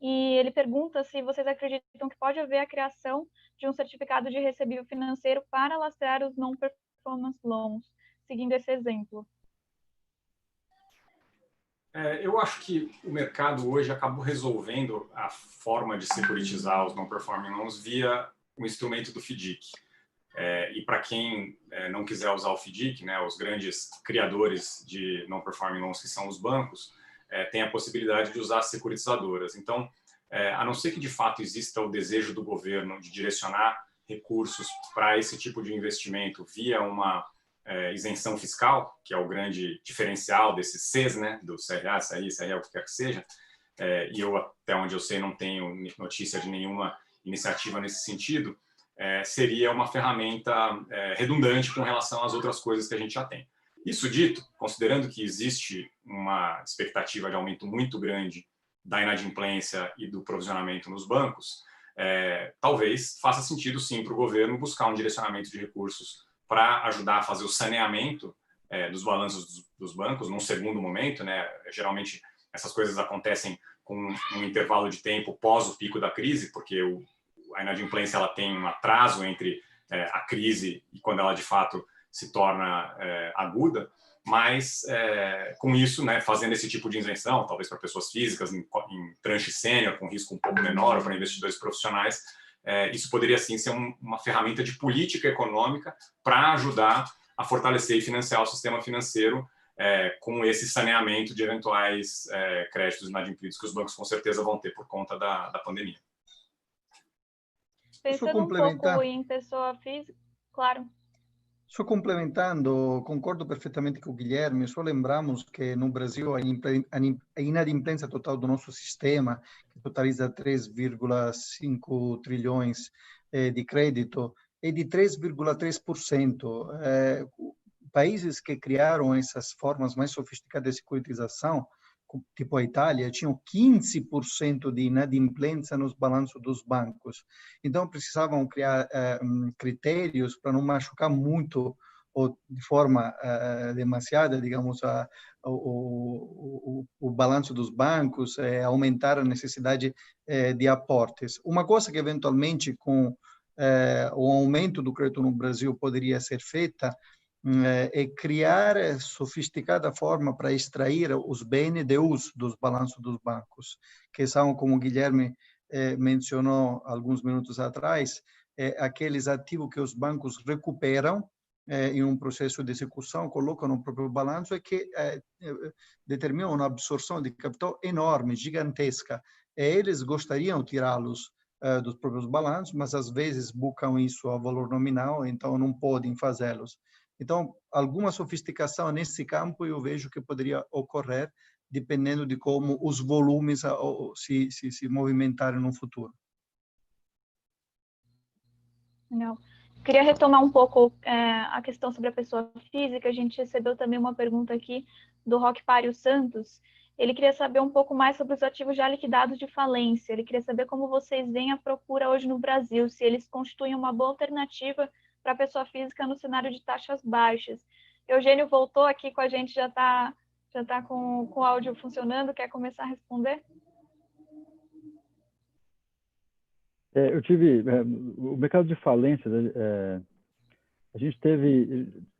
E ele pergunta se vocês acreditam que pode haver a criação de um certificado de recebível financeiro para lastrear os non-performance loans, seguindo esse exemplo. Eu acho que o mercado hoje acabou resolvendo a forma de securitizar os non-performing loans via o instrumento do FDIC. E para quem não quiser usar o FDIC, né, os grandes criadores de non-performing loans, que são os bancos, tem a possibilidade de usar as securitizadoras. Então, a não ser que de fato exista o desejo do governo de direcionar recursos para esse tipo de investimento via uma isenção fiscal, que é o grande diferencial desses Cs, né, do CRA, CRI, CRE, o que quer que seja, e eu, até onde eu sei, não tenho notícia de nenhuma iniciativa nesse sentido, seria uma ferramenta redundante com relação às outras coisas que a gente já tem. Isso dito, considerando que existe uma expectativa de aumento muito grande da inadimplência e do provisionamento nos bancos, talvez faça sentido, sim, para o governo buscar um direcionamento de recursos para ajudar a fazer o saneamento dos balanços dos bancos num segundo momento, né? Geralmente, essas coisas acontecem com um intervalo de tempo pós o pico da crise, porque a inadimplência ela tem um atraso entre a crise e quando ela, de fato, se torna aguda, mas com isso, né, fazendo esse tipo de isenção, talvez para pessoas físicas, em tranche sênior, com risco um pouco menor, ou para investidores profissionais, isso poderia, sim, ser uma ferramenta de política econômica para ajudar a fortalecer e financiar o sistema financeiro com esse saneamento de eventuais créditos inadimplidos que os bancos com certeza vão ter por conta da pandemia. Pensando um pouco em pessoa física, claro. Só complementando, concordo perfeitamente com o Guilherme, só lembramos que no Brasil a inadimplência total do nosso sistema, que totaliza 3,5 trilhões de crédito, é de 3,3%. Países que criaram essas formas mais sofisticadas de securitização, tipo a Itália, tinham 15% de inadimplência nos balanços dos bancos. Então, precisavam criar critérios para não machucar muito, ou de forma demasiada, digamos, o balanço dos bancos, aumentar a necessidade de aportes. Uma coisa que, eventualmente, com o aumento do crédito no Brasil poderia ser feita é criar sofisticada forma para extrair os BNDEs dos balanços dos bancos, que são, como o Guilherme mencionou alguns minutos atrás, aqueles ativos que os bancos recuperam em um processo de execução, colocam no próprio balanço e que determinam uma absorção de capital enorme, gigantesca. Eles gostariam de tirá-los dos próprios balanços, mas às vezes buscam isso a valor nominal, então não podem fazê-los. Então, alguma sofisticação nesse campo eu vejo que poderia ocorrer, dependendo de como os volumes se movimentarem no futuro. Não. Queria retomar um pouco a questão sobre a pessoa física. A gente recebeu também uma pergunta aqui do Roque Pário Santos. Ele queria saber um pouco mais sobre os ativos já liquidados de falência. Ele queria saber como vocês veem a procura hoje no Brasil, se eles constituem uma boa alternativa para a pessoa física no cenário de taxas baixas. Eugênio voltou aqui com a gente, já tá com o áudio funcionando. Quer começar a responder? O mercado de falências, a gente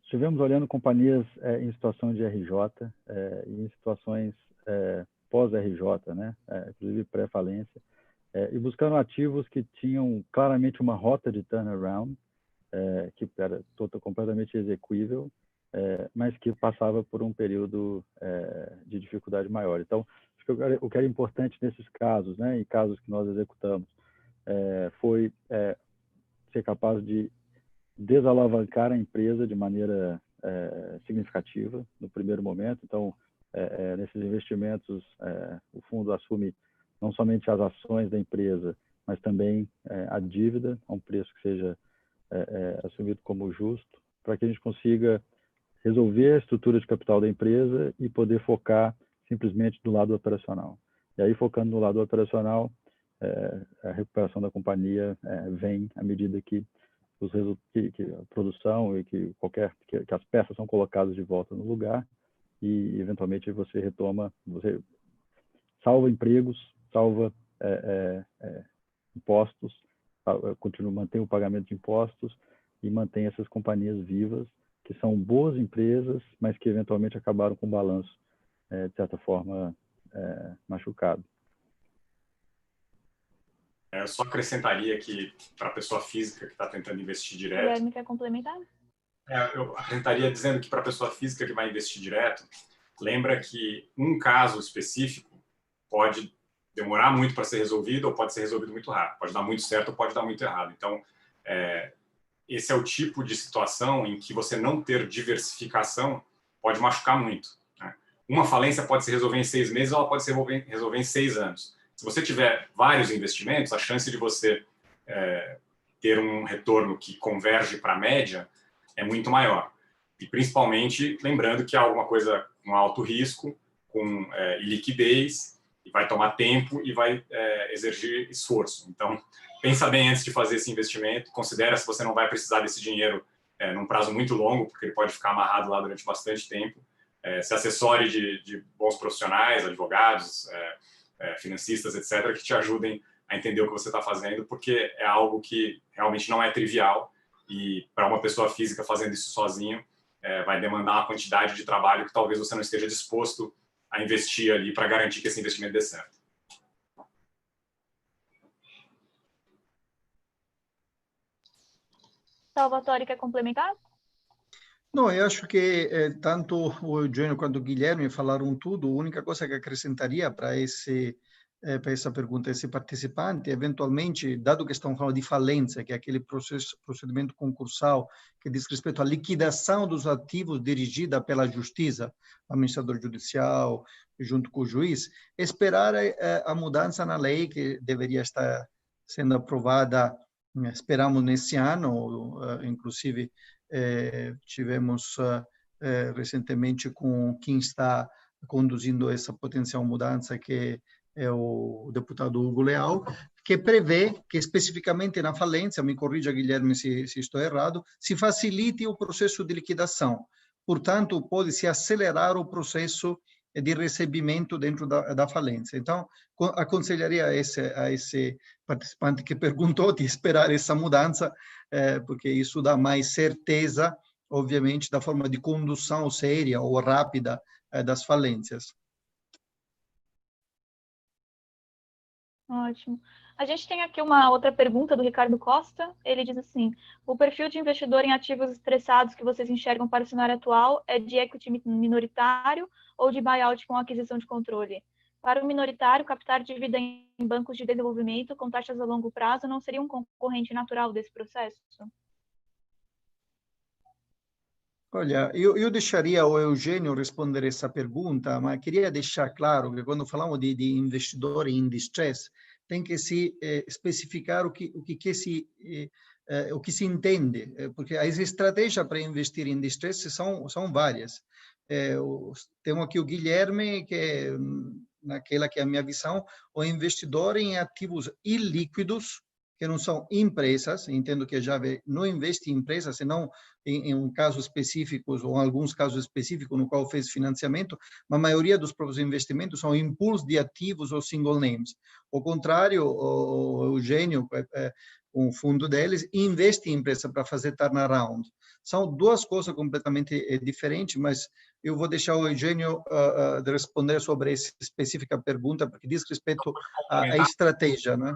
estivemos olhando companhias em situação de RJ e em situações pós-RJ, né? Inclusive pré-falência, e buscando ativos que tinham claramente uma rota de turnaround, que era completamente execuível, mas que passava por um período de dificuldade maior. Então, acho que o que era importante nesses casos, né, em casos que nós executamos, foi ser capaz de desalavancar a empresa de maneira significativa no primeiro momento. Então, nesses investimentos, o fundo assume não somente as ações da empresa, mas também a dívida a um preço que seja assumido como justo, para que a gente consiga resolver a estrutura de capital da empresa e poder focar simplesmente do lado operacional. E aí, focando no lado operacional, a recuperação da companhia vem à medida que a produção e que as peças são colocadas de volta no lugar e, eventualmente, você retoma, você salva empregos, salva impostos, mantém o pagamento de impostos e mantém essas companhias vivas, que são boas empresas, mas que, eventualmente, acabaram com o balanço, de certa forma, machucado. Eu só acrescentaria que, para a pessoa física que está tentando investir direto... Guilherme, quer complementar? Eu acrescentaria dizendo que, para a pessoa física que vai investir direto, lembra que um caso específico pode demorar muito para ser resolvido ou pode ser resolvido muito rápido. Pode dar muito certo ou pode dar muito errado. Então, esse é o tipo de situação em que você não ter diversificação pode machucar muito, né? Uma falência pode se resolver em 6 meses ou ela pode se resolver em 6 anos. Se você tiver vários investimentos, a chance de você ter um retorno que converge para a média é muito maior. E, principalmente, lembrando que é alguma coisa com alto risco, com iliquidez, e vai tomar tempo e vai exigir esforço. Então, pensa bem antes de fazer esse investimento, considera se você não vai precisar desse dinheiro num prazo muito longo, porque ele pode ficar amarrado lá durante bastante tempo. Se assessore de bons profissionais, advogados, financistas, etc., que te ajudem a entender o que você está fazendo, porque é algo que realmente não é trivial e, para uma pessoa física fazendo isso sozinho, vai demandar uma quantidade de trabalho que talvez você não esteja disposto a investir ali para garantir que esse investimento dê certo. Salvatore, quer complementar? Não, eu acho que tanto o Eugênio quanto o Guilherme falaram tudo. A única coisa que acrescentaria para essa pergunta, esse participante, eventualmente, dado que estamos falando de falência, que é aquele procedimento concursal que diz respeito à liquidação dos ativos dirigida pela justiça, administrador judicial, junto com o juiz, esperar a mudança na lei que deveria estar sendo aprovada, esperamos nesse ano, inclusive tivemos recentemente com quem está conduzindo essa potencial mudança, que é o deputado Hugo Leal, que prevê que especificamente na falência, me corrija Guilherme se estou errado, se facilite o processo de liquidação. Portanto, pode-se acelerar o processo de recebimento dentro da falência. Então, aconselharia a esse participante que perguntou de esperar essa mudança, porque isso dá mais certeza, obviamente, da forma de condução séria ou rápida das falências. Ótimo. A gente tem aqui uma outra pergunta do Ricardo Costa. Ele diz assim: o perfil de investidor em ativos estressados que vocês enxergam para o cenário atual é de equity minoritário ou de buyout com aquisição de controle? Para o minoritário, captar dívida em bancos de desenvolvimento com taxas a longo prazo não seria um concorrente natural desse processo? Olha, eu deixaria o Eugênio responder essa pergunta, mas queria deixar claro que quando falamos de investidor em distress, tem que se especificar o que se o que se entende, porque as estratégias para investir em distress são várias. Temos aqui o Guilherme, que naquela que é a minha visão, o investidor em ativos ilíquidos, que não são empresas, entendo que a Jave não investe em empresas, senão em um caso específico, ou alguns casos específicos no qual fez financiamento, mas a maioria dos próprios investimentos são em pools de ativos ou single names. Ao contrário, o Eugênio, com o fundo deles, investe em empresa para fazer turnaround. São duas coisas completamente diferentes, mas eu vou deixar o Eugênio de responder sobre essa específica pergunta, porque diz respeito à estratégia, né?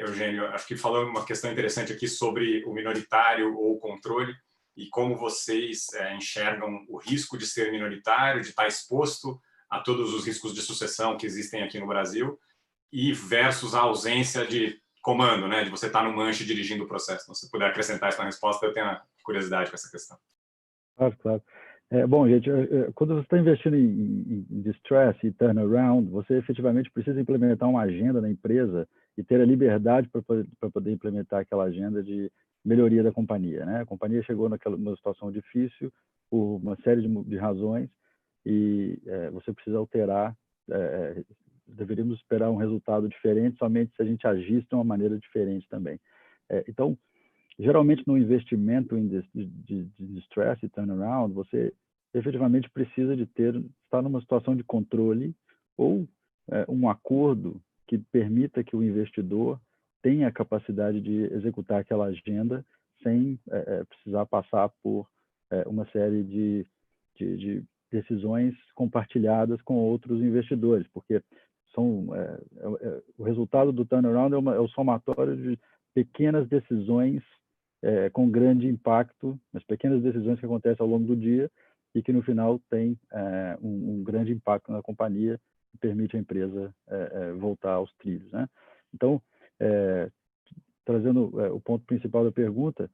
Eugênio, acho que falando uma questão interessante aqui sobre o minoritário ou o controle e como vocês enxergam o risco de ser minoritário, de estar exposto a todos os riscos de sucessão que existem aqui no Brasil e versus a ausência de comando, né, de você estar no manche dirigindo o processo. Então, se puder acrescentar isso na resposta, eu tenho curiosidade com essa questão. Claro. Bom, gente, quando você está investindo em distress e turnaround, você efetivamente precisa implementar uma agenda na empresa e ter a liberdade para poder implementar aquela agenda de melhoria da companhia, né? A companhia chegou numa situação difícil por uma série de razões e você precisa alterar, deveríamos esperar um resultado diferente somente se a gente agisse de uma maneira diferente também. Então, geralmente no investimento de distress e turnaround, você efetivamente precisa estar numa situação de controle ou um acordo que permita que o investidor tenha a capacidade de executar aquela agenda sem precisar passar por uma série de decisões compartilhadas com outros investidores, porque o resultado do turnaround é o somatório de pequenas decisões com grande impacto, mas pequenas decisões que acontecem ao longo do dia e que no final tem um grande impacto na companhia e permite a empresa voltar aos trilhos, né? Então, trazendo o ponto principal da pergunta,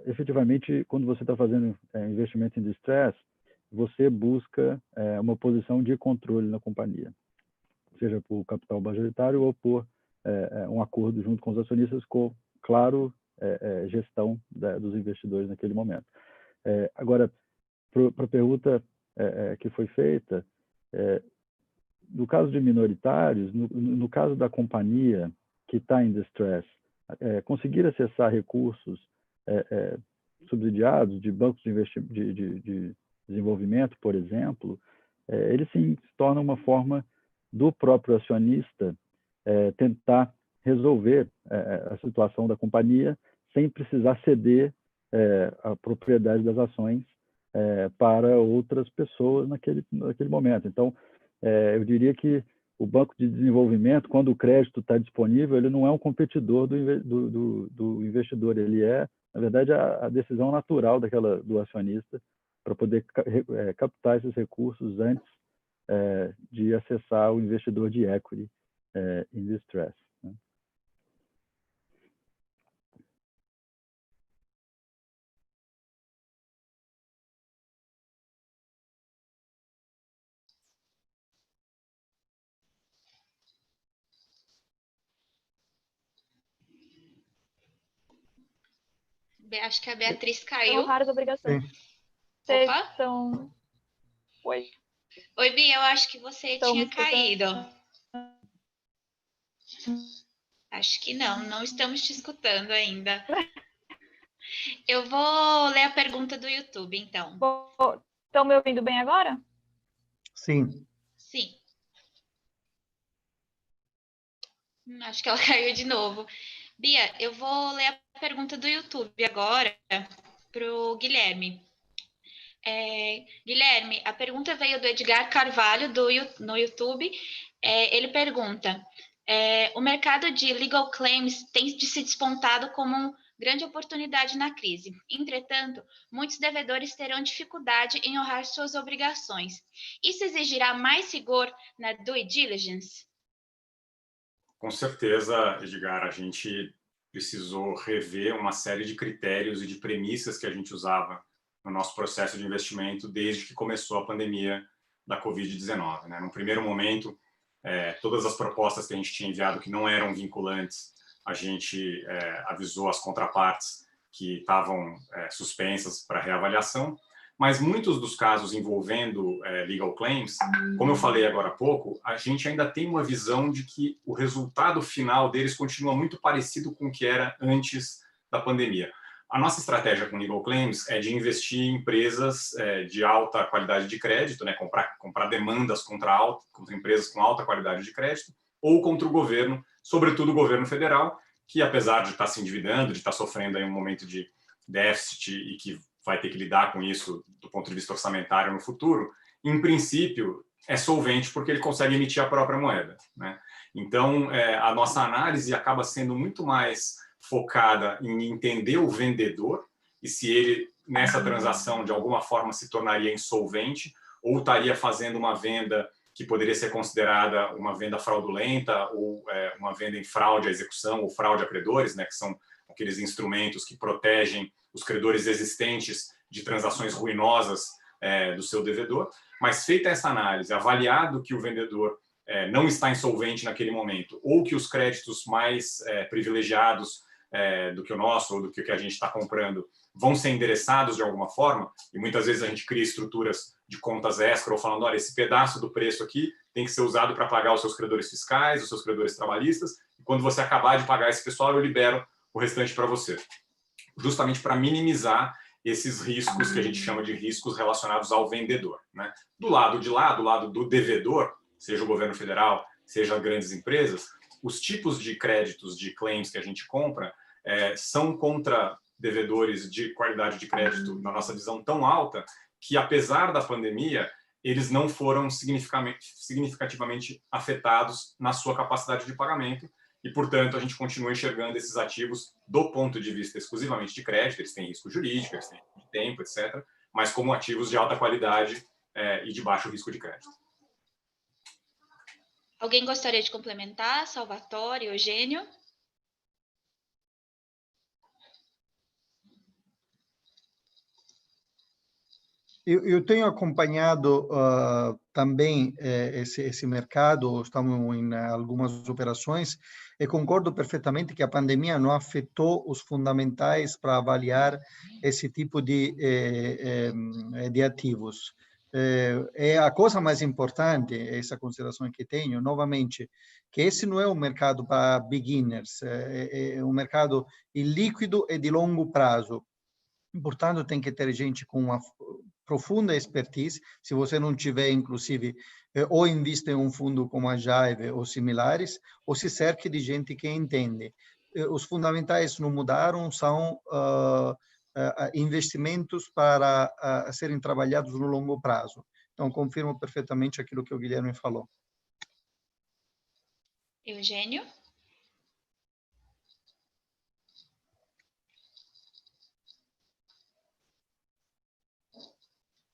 efetivamente, quando você está fazendo investimento em distress, você busca uma posição de controle na companhia, seja por capital majoritário ou por um acordo junto com os acionistas com, claro, gestão dos investidores naquele momento. Agora, para a pergunta que foi feita, no caso de minoritários, no caso da companhia que está em distress, conseguir acessar recursos subsidiados de bancos de desenvolvimento, por exemplo, ele sim se torna uma forma do próprio acionista tentar resolver a situação da companhia sem precisar ceder a propriedade das ações para outras pessoas naquele momento. Então, eu diria que o banco de desenvolvimento, quando o crédito está disponível, ele não é um competidor do investidor, ele é, na verdade, a decisão natural do acionista para poder captar esses recursos antes de acessar o investidor de equity in distress. Né? Acho que a Beatriz caiu. Raras obrigações. Opa. Estão... Oi. Oi, Bia, eu acho que você tinha caído. Acho que não estamos te escutando ainda. Eu vou ler a pergunta do YouTube, então. Estão me ouvindo bem agora? Sim. Sim. Acho que ela caiu de novo. Bia, eu vou ler a pergunta do YouTube agora para o Guilherme. Guilherme, a pergunta veio do Edgar Carvalho, no YouTube. Ele pergunta, o mercado de legal claims tem se despontado como uma grande oportunidade na crise. Entretanto, muitos devedores terão dificuldade em honrar suas obrigações. Isso exigirá mais rigor na due diligence? Com certeza, Edgar, a gente precisou rever uma série de critérios e de premissas que a gente usava no nosso processo de investimento desde que começou a pandemia da Covid-19. Né? No primeiro momento, todas as propostas que a gente tinha enviado que não eram vinculantes, a gente avisou as contrapartes que estavam suspensas para reavaliação, mas muitos dos casos envolvendo legal claims, como eu falei agora há pouco, a gente ainda tem uma visão de que o resultado final deles continua muito parecido com o que era antes da pandemia. A nossa estratégia com legal claims é de investir em empresas de alta qualidade de crédito, né? comprar demandas contra empresas com alta qualidade de crédito, ou contra o governo, sobretudo o governo federal, que apesar de estar se endividando, de estar sofrendo aí um momento de déficit e que vai ter que lidar com isso do ponto de vista orçamentário no futuro, em princípio é solvente porque ele consegue emitir a própria moeda, né? Então, a nossa análise acaba sendo muito mais focada em entender o vendedor e se ele, nessa transação, de alguma forma se tornaria insolvente ou estaria fazendo uma venda que poderia ser considerada uma venda fraudulenta ou uma venda em fraude à execução ou fraude a credores, né, que são aqueles instrumentos que protegem os credores existentes de transações ruinosas do seu devedor. Mas feita essa análise, avaliado que o vendedor não está insolvente naquele momento ou que os créditos mais privilegiados do que o nosso ou do que a gente está comprando vão ser endereçados de alguma forma, e muitas vezes a gente cria estruturas de contas escrow falando, olha, esse pedaço do preço aqui tem que ser usado para pagar os seus credores fiscais, os seus credores trabalhistas, e quando você acabar de pagar esse pessoal, eu libero o restante para você. Justamente para minimizar esses riscos que a gente chama de riscos relacionados ao vendedor, né? Do lado de lá, do lado do devedor, seja o governo federal, seja grandes empresas, os tipos de créditos, de claims que a gente compra são contra devedores de qualidade de crédito, na nossa visão, tão alta que, apesar da pandemia, eles não foram significativamente afetados na sua capacidade de pagamento e, portanto, a gente continua enxergando esses ativos do ponto de vista exclusivamente de crédito, eles têm risco jurídico, eles têm risco de tempo, etc., mas como ativos de alta qualidade e de baixo risco de crédito. Alguém gostaria de complementar? Salvatore, Eugênio? Eu tenho acompanhado também esse mercado, estamos em algumas operações, e concordo perfeitamente que a pandemia não afetou os fundamentais para avaliar esse tipo de ativos. É a coisa mais importante, essa consideração que tenho, novamente, que esse não é um mercado para beginners, é um mercado ilíquido e de longo prazo. Portanto, tem que ter gente com uma profunda expertise. Se você não tiver, inclusive, ou invista em um fundo como a Jive ou similares, ou se cerque de gente que entende. Os fundamentais não mudaram, são investimentos para serem trabalhados no longo prazo. Então, confirmo perfeitamente aquilo que o Guilherme falou. Eugênio?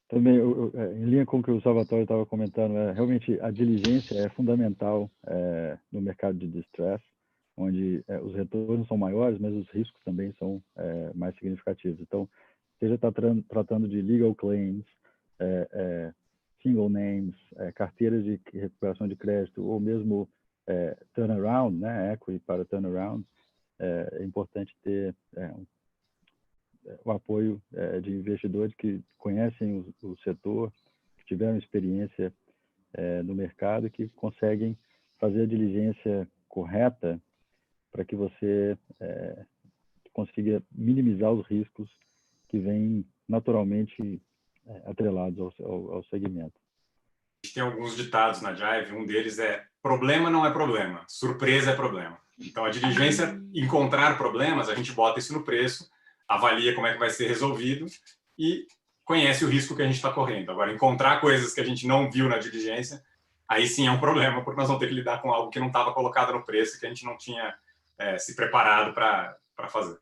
Também, em linha com o que o Salvatore estava comentando, realmente a diligência é fundamental no mercado de distress, onde os retornos são maiores, mas os riscos também são mais significativos. Então, seja tratando de legal claims, single names, carteiras de recuperação de crédito, ou mesmo turnaround, né, equity para turnaround, é importante ter o apoio de investidores que conhecem o setor, que tiveram experiência no mercado, que conseguem fazer a diligência correta para que você consiga minimizar os riscos que vêm naturalmente atrelados ao segmento. A gente tem alguns ditados na Jive, um deles é problema não é problema, surpresa é problema. Então, a diligência, encontrar problemas, a gente bota isso no preço, avalia como é que vai ser resolvido e conhece o risco que a gente está correndo. Agora, encontrar coisas que a gente não viu na diligência, aí sim é um problema, porque nós vamos ter que lidar com algo que não estava colocado no preço, que a gente não tinha se preparado para fazer.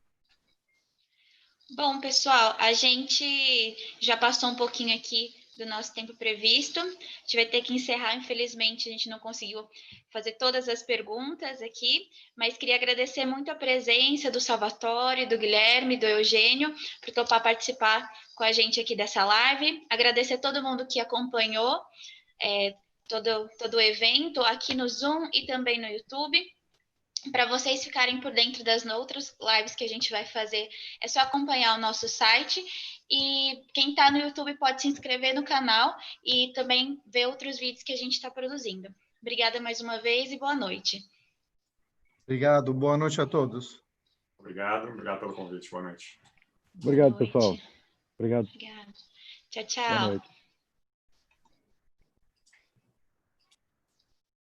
Bom, pessoal, a gente já passou um pouquinho aqui do nosso tempo previsto. A gente vai ter que encerrar, infelizmente, a gente não conseguiu fazer todas as perguntas aqui, mas queria agradecer muito a presença do Salvatore, do Guilherme, do Eugênio, por topar participar com a gente aqui dessa live. Agradecer a todo mundo que acompanhou todo o evento aqui no Zoom e também no YouTube. Para vocês ficarem por dentro das outras lives que a gente vai fazer, é só acompanhar o nosso site. E quem está no YouTube pode se inscrever no canal e também ver outros vídeos que a gente está produzindo. Obrigada mais uma vez e boa noite. Obrigado, boa noite a todos. Obrigado pelo convite. Boa noite. Obrigado, pessoal. Obrigado. Obrigada. Tchau, Boa tchau. noite.